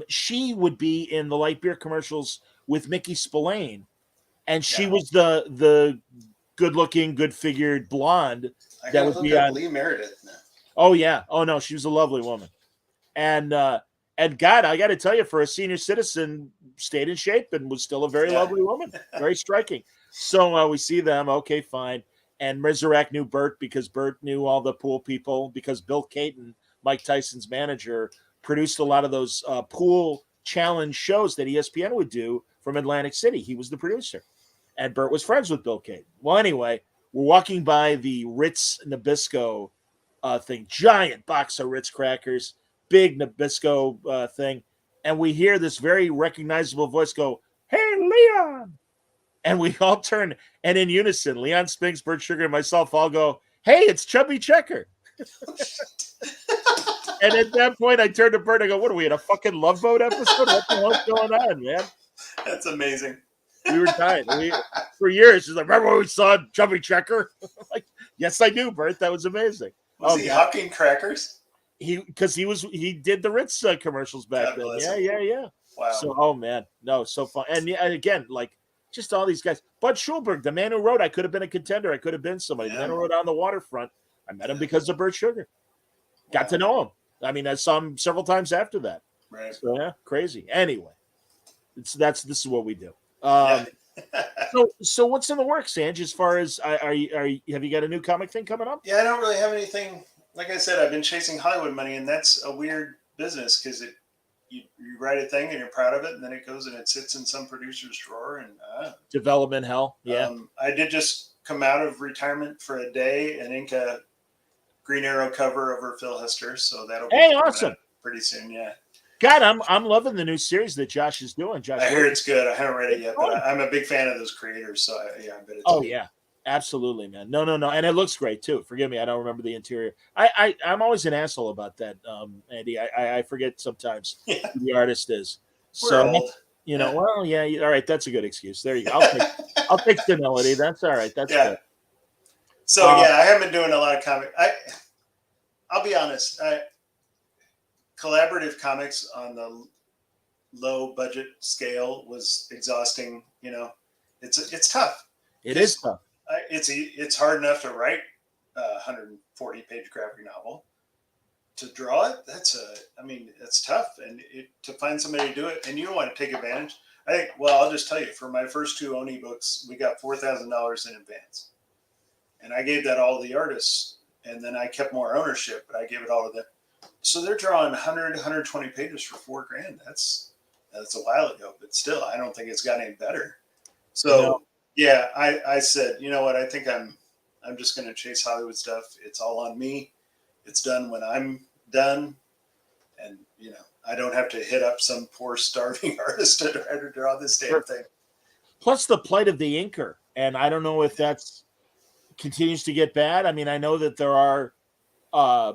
she would be in the light beer commercials with Mickey Spillane, and she was the good-looking, good-figured blonde that would be on Lee Meredith now. Oh yeah. Oh no, she was a lovely woman, and God, I got to tell you, for a senior citizen, stayed in shape and was still a very lovely woman, very striking. So we see them. Okay, fine. And Miserak knew Bert because Bert knew all the pool people because Bill Caton, Mike Tyson's manager, produced a lot of those pool challenge shows that ESPN would do from Atlantic City. He was the producer, and Bert was friends with Bill Caton. Well, anyway, we're walking by the Ritz Nabisco thing, giant box of Ritz crackers, big Nabisco thing, and we hear this very recognizable voice go, "Hey, Leon!" And we all turn, and in unison, Leon Spinks, Bert Sugar, and myself all go, "Hey, it's Chubby Checker." And at that point, I turned to Bert and I go, "What are we in a fucking Love Boat episode? What the hell's going on, man?" That's amazing. We were dying. For years, she's like, "Remember when we saw Chubby Checker?" Like, yes, I do, Bert. That was amazing. Was he hawking crackers? He did the Ritz commercials back then. Yeah. Wow. So, oh man, no, so fun. And again, like just all these guys. Bud Schulberg, the man who wrote "I Could Have Been a Contender," I could have been somebody. The man who wrote "On the Waterfront." I met him because of Bert Sugar. Got to know him. I mean, I saw him several times after that. Right. So yeah, crazy. Anyway, this is what we do. So what's in the works, Ange? As far as have you got a new comic thing coming up? Yeah, I don't really have anything. Like I said, I've been chasing Hollywood money, and that's a weird business because you write a thing and you're proud of it, and then it goes and it sits in some producer's drawer and development hell. Yeah. I did just come out of retirement for a day and ink a Green Arrow cover over Phil Hester, so that'll be awesome pretty soon. Yeah. God, I'm loving the new series that Josh is doing. Josh, I hear it's good. I haven't read it yet, but I'm a big fan of those creators. So I bet it's. Oh yeah, absolutely, man. No, and it looks great too. Forgive me, I don't remember the interior. I'm always an asshole about that, Andy. I forget sometimes who the artist is. So you know, well, yeah. All right, that's a good excuse. There you go. I'll take senility. That's all right. That's good. So I haven't been doing a lot of comic. I'll be honest. Collaborative comics on the low budget scale was exhausting. You know, it's tough. It is tough. It's hard enough to write a 140 page graphic novel. To draw it, that's tough, and to find somebody to do it, and you don't want to take advantage. I'll just tell you, for my first 2 Oni books, we got $4,000 in advance, and I gave that all to the artists, and then I kept more ownership, but I gave it all to them. So they're drawing 100, 120 pages for $4,000. That's a while ago, but still, I don't think it's got any better. So I said, you know what? I think I'm just going to chase Hollywood stuff. It's all on me. It's done when I'm done, and I don't have to hit up some poor starving artist to try to draw this damn thing. Plus the plight of the inker, and I don't know if that's continues to get bad. I mean, I know that there are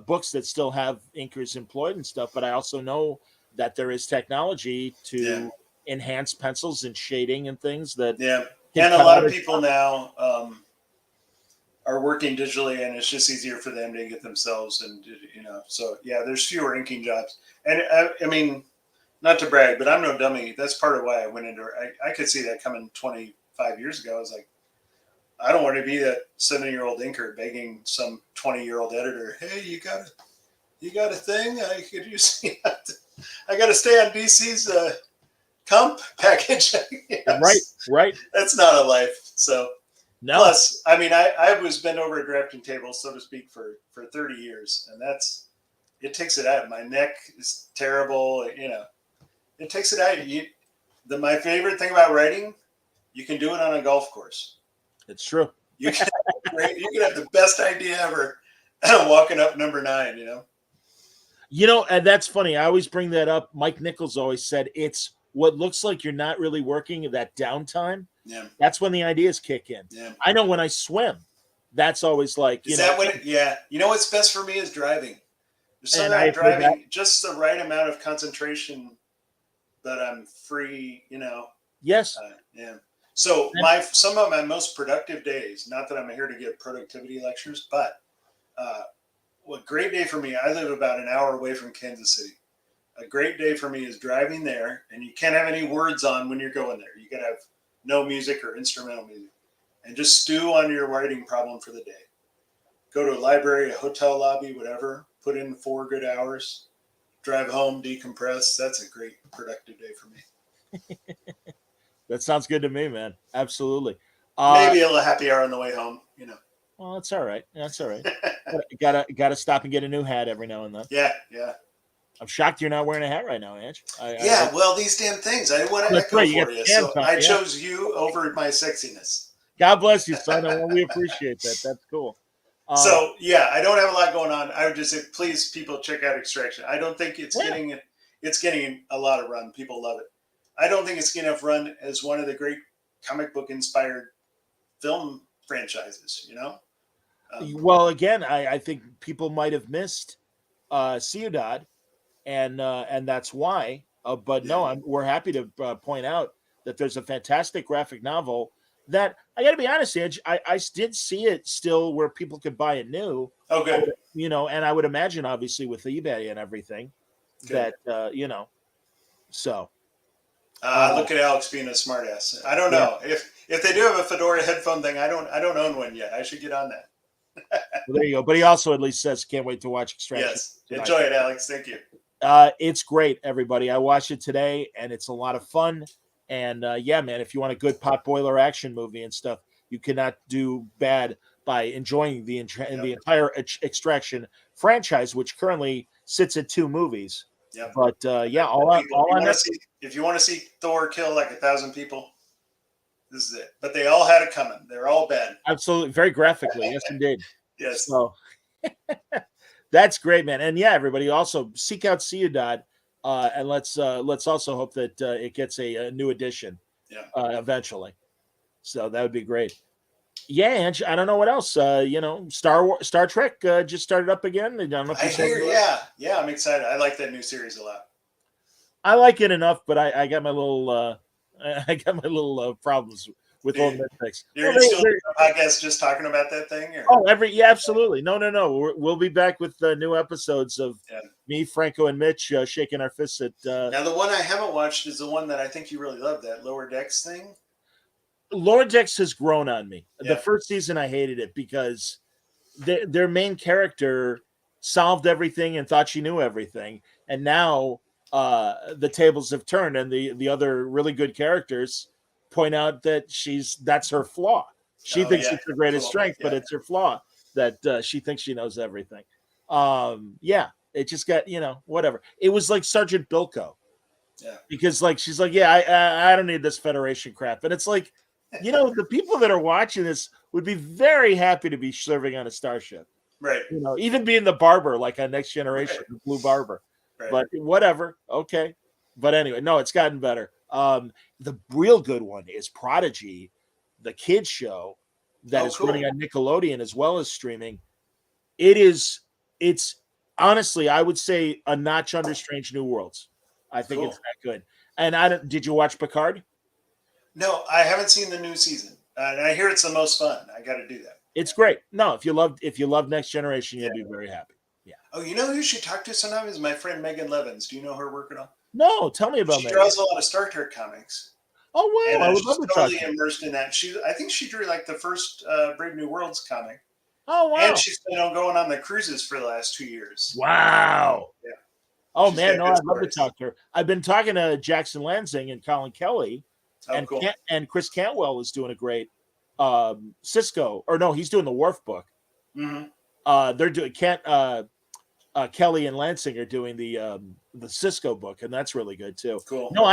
books that still have inkers employed and stuff, but I also know that there is technology to enhance pencils and shading and things that and a lot of people now are working digitally, and it's just easier for them to get themselves and so there's fewer inking jobs. And I mean, not to brag, but I'm no dummy. That's part of why I went into it. I could see that coming 25 years ago. I was like, I don't want to be that 70-year-old inker begging some 20-year-old editor, hey, you got a thing I could use. I got to stay on DC's comp package. Right. That's not a life. So no. Plus, I mean, I was bent over a drafting table, so to speak, for 30 years, and it takes it out. My neck is terrible. It takes it out. My favorite thing about writing, you can do it on a golf course. It's true. You can have the best idea ever, walking up number 9, And that's funny. I always bring that up. Mike Nichols always said it's what looks like you're not really working, that downtime. Yeah. That's when the ideas kick in. Yeah. I know when I swim, that's always like, Is that what yeah. What's best for me is driving. There's something about driving, just the right amount of concentration that I'm free, Yes. Yeah. So some of my most productive days, not that I'm here to give productivity lectures, but a great day for me, I live about an hour away from Kansas City. A great day for me is driving there, and you can't have any words on when you're going there. You got to have no music or instrumental music, and just stew on your writing problem for the day. Go to a library, a hotel lobby, whatever, put in 4 good hours, drive home, decompress. That's a great productive day for me. That sounds good to me, man. Absolutely. Maybe a little happy hour on the way home, Well, that's all right. That's all right. Gotta stop and get a new hat every now and then. Yeah. I'm shocked you're not wearing a hat right now, Ange. Well, these damn things. I didn't want to echo for you, so I chose you over my sexiness. God bless you, son. We appreciate that. That's cool. So I don't have a lot going on. I would just say, please, people, check out Extraction. I don't think it's getting a lot of run. People love it. I don't think it's getting enough run as one of the great comic book inspired film franchises. Well, again, I think people might have missed Ciudad, and that's why. But no, we're happy to point out that there's a fantastic graphic novel that I got to be honest, Edge. I did see it still where people could buy it new. Okay. And I would imagine, obviously, with eBay and everything, that So. Look at Alex being a smartass. I don't know if they do have a Fedora headphone thing. I don't own one yet. I should get on that. Well, there you go. But he also at least says, "Can't wait to watch Extraction." Yes, enjoy it, Alex. Thank you. It's great, everybody. I watched it today, and it's a lot of fun. And man, if you want a good pot boiler action movie and stuff, you cannot do bad by enjoying the entire Extraction franchise, which currently sits at 2 movies. Yeah, but if you want to see Thor kill like 1,000 people, this is it. But they all had it coming. They're all bad. Absolutely, very graphically, yes, indeed. Yes. So that's great, man. And everybody also seek out Ciudad, and let's also hope that it gets a new edition. Eventually. So that would be great. Yeah, Ange, I don't know what else. Star Trek just started up again. I don't know if I hear. Yeah, I'm excited. I like that new series a lot. I like it enough, but I got my little problems with old Netflix. You're still doing a podcast just talking about that thing? Or? Oh, absolutely. No. We'll be back with new episodes of me, Franco, and Mitch shaking our fists at. Now, the one I haven't watched is the one that I think you really love, that Lower Decks thing. Lower Decks has grown on me. The first season, I hated it because their main character solved everything and thought she knew everything, and now the tables have turned, and the other really good characters point out that that's her flaw. She thinks it's her greatest strength, but it's her flaw that she thinks she knows everything. It just got whatever. It was like Sergeant Bilko, because she's like, I don't need this Federation crap, and it's like. The people that are watching this would be very happy to be serving on a starship. Right. Even being the barber, like on Next Generation, the blue barber. Right. But whatever. Okay. But anyway, no, it's gotten better. The real good one is Prodigy, the kids show that is running on Nickelodeon as well as streaming. It's honestly, I would say a notch under Strange New Worlds. I think it's that good. And did you watch Picard? No, I haven't seen the new season, and I hear it's the most fun. I got to do that. It's great. No, if you love Next Generation, you'll be very happy. Yeah. Oh, who you should talk to sometime is my friend Megan Levins. Do you know her work at all? No, tell me about Megan. She Megan. draws a lot of Star Trek comics. Oh wow, and I would love to totally talk immersed in that. I think she drew like the first Brave New Worlds comic. Oh wow! And she's been going on the cruises for the last 2 years. Wow. Yeah. Oh man, no, I'd love to talk to her. I've been talking to Jackson Lansing and Colin Kelly. And Chris Cantwell is doing a great Cisco, or no, he's doing the Worf book. Mm-hmm. They're doing Kelly and Lansing are doing the Cisco book, and that's really good too. Cool. No,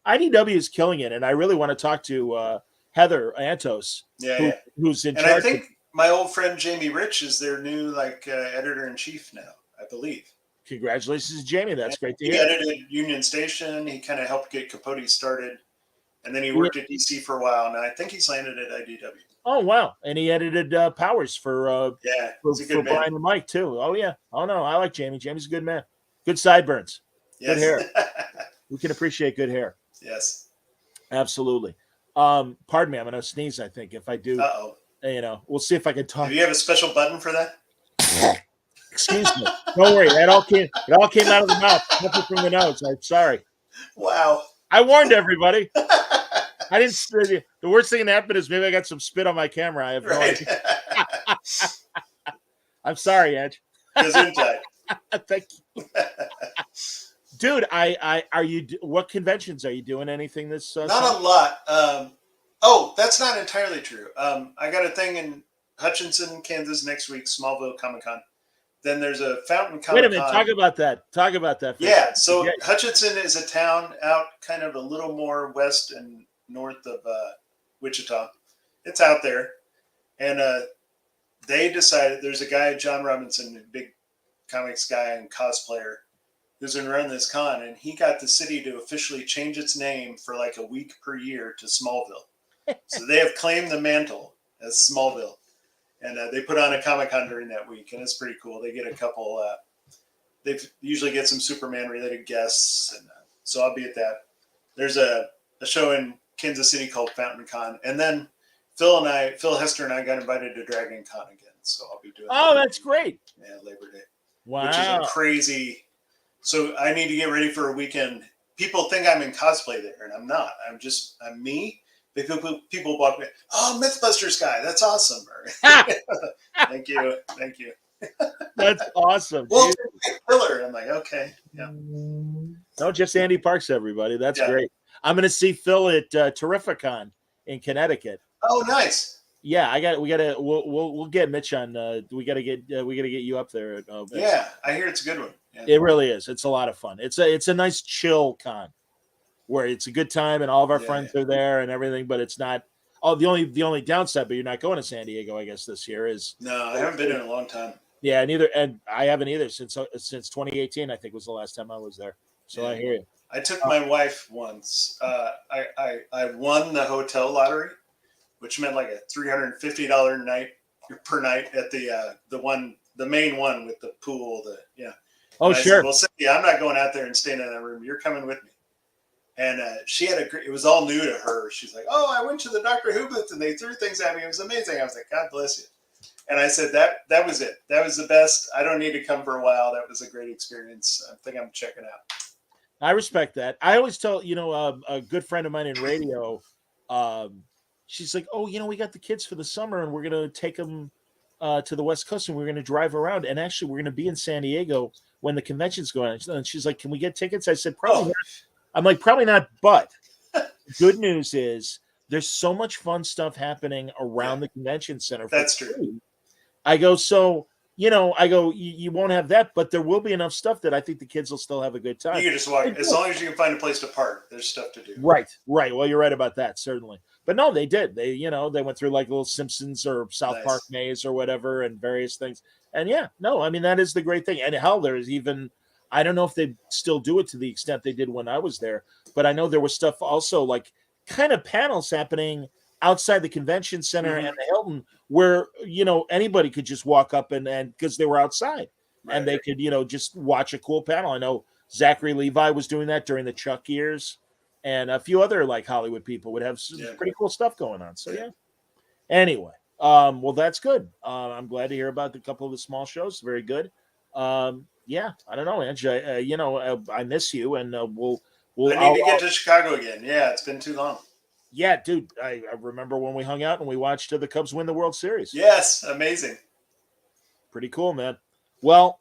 IDW is killing it, and I really want to talk to Heather Antos, who's in charge. And my old friend Jamie Rich is their new editor-in-chief now, I believe. Congratulations, Jamie. That's great to He hear. edited Union Station. He kind of helped get Capote started. And then he worked at DC for a while. And I think he's landed at IDW. Oh, wow. And he edited Powers for Brian and Mike, too. Oh, yeah. Oh, no. I like Jamie. Jamie's a good man. Good sideburns. Yes. Good hair. We can appreciate good hair. Yes. Absolutely. Pardon me. I'm going to sneeze, I think. If I do, we'll see if I can talk. Do you have a special button for that? Excuse me. Don't worry. It all came out of the mouth. Nothing from the nose. I'm sorry. Wow. I warned everybody. I didn't. The worst thing that happened is maybe I got some spit on my camera. I have no idea. I'm sorry, Edge. Thank you. Dude, are you? What conventions are you doing? Anything this? Not a lot. That's not entirely true. I got a thing in Hutchinson, Kansas next week, Smallville Comic-Con. Then there's a Fountain Comic-Con. Wait a minute, talk about that. Yeah, so Hutchinson is a town out kind of a little more west and north of Wichita. It's out there. And they decided, there's a guy, John Robinson, a big comics guy and cosplayer, who's going to run this con, and he got the city to officially change its name for like a week per year to Smallville. So they have claimed the mantle as Smallville. And they put on a Comic-Con during that week, and it's pretty cool. They get a couple, they usually get some Superman-related guests, and so I'll be at that. There's a show in Kansas City called Fountain Con, and then Phil Hester and I got invited to Dragon Con again, so I'll be doing that. That's great. Yeah, Labor Day. Wow. Which is a crazy, so I need to get ready for a weekend. People think I'm in cosplay there, and I'm not. I'm me. People walk me, oh, Mythbusters guy, that's awesome. Thank you. That's awesome. Well, Pillar. I'm like, okay, yeah. No, just Andy Parks, everybody. That's great. I'm going to see Phil at Terrificon in Connecticut. Oh, nice. Yeah, we'll get Mitch on. We got to get you up there. Yeah, I hear it's a good one. Yeah. It really is. It's a lot of fun. It's a nice chill con, where it's a good time and all of our friends are there and everything, but it's not. Oh, the only downside, but you're not going to San Diego, I guess, this year is. No, I haven't been in a long time. Yeah, neither, and I haven't either since 2018. I think was the last time I was there. So I hear you. I took my wife once. I won the hotel lottery, which meant like a $350 night per night at the main one with the pool. Oh, sure. Said, well, Cindy, I'm not going out there and staying in that room. You're coming with me. And she had it was all new to her. She's like, oh, I went to the Doctor Who booth and they threw things at me. It was amazing. I was like, God bless you. And I said, that was it. That was the best. I don't need to come for a while. That was a great experience. I think I'm checking out. I respect that. I always tell, a good friend of mine in radio, she's like, oh, we got the kids for the summer and we're going to take them to the West Coast and we're going to drive around. And actually, we're going to be in San Diego when the convention's going on. And she's like, can we get tickets? I said, probably not. I'm like, probably not. But good news is there's so much fun stuff happening around the convention center. That's true. I go, so, you won't have that, but there will be enough stuff that I think the kids will still have a good time. You can just walk. As long as you can find a place to park, there's stuff to do. Right. Well, you're right about that, certainly. But no, they did. They went through like little Simpsons or South Park maze or whatever and various things. And that is the great thing. And hell, there's even, I don't know if they still do it to the extent they did when I was there, but I know there was stuff also like kind of panels happening outside the convention center and the Hilton where, anybody could just walk up and because they were outside and they could, just watch a cool panel. I know Zachary Levi was doing that during the Chuck years and a few other like Hollywood people would have some pretty cool stuff going on. So, Anyway, well, that's good. I'm glad to hear about a couple of the small shows. Very good. I don't know, Ange. I miss you, and we'll. I need to get to Chicago again. Yeah, it's been too long. Yeah, dude. I remember when we hung out and we watched the Cubs win the World Series. Yes, amazing. Pretty cool, man. Well,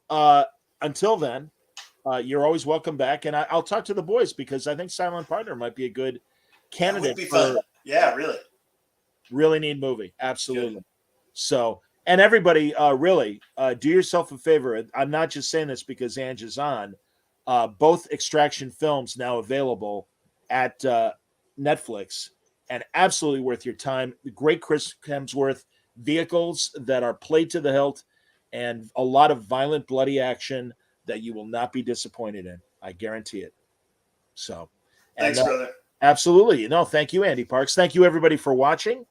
until then, you're always welcome back, and I'll talk to the boys because I think Silent Partner might be a good candidate. That would be fun. Yeah, really. Really neat movie. Absolutely. Good. So. And everybody, really, do yourself a favor. I'm not just saying this because Ange is on. Both Extraction films now available at Netflix and absolutely worth your time. The great Chris Hemsworth, vehicles that are played to the hilt, and a lot of violent, bloody action that you will not be disappointed in. I guarantee it. So, thanks, brother. Absolutely. No, thank you, Andy Parks. Thank you, everybody, for watching.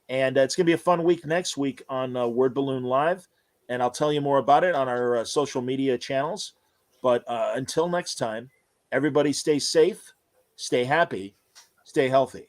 And it's going to be a fun week next week on Word Balloon Live. And I'll tell you more about it on our social media channels. But until next time, everybody stay safe, stay happy, stay healthy.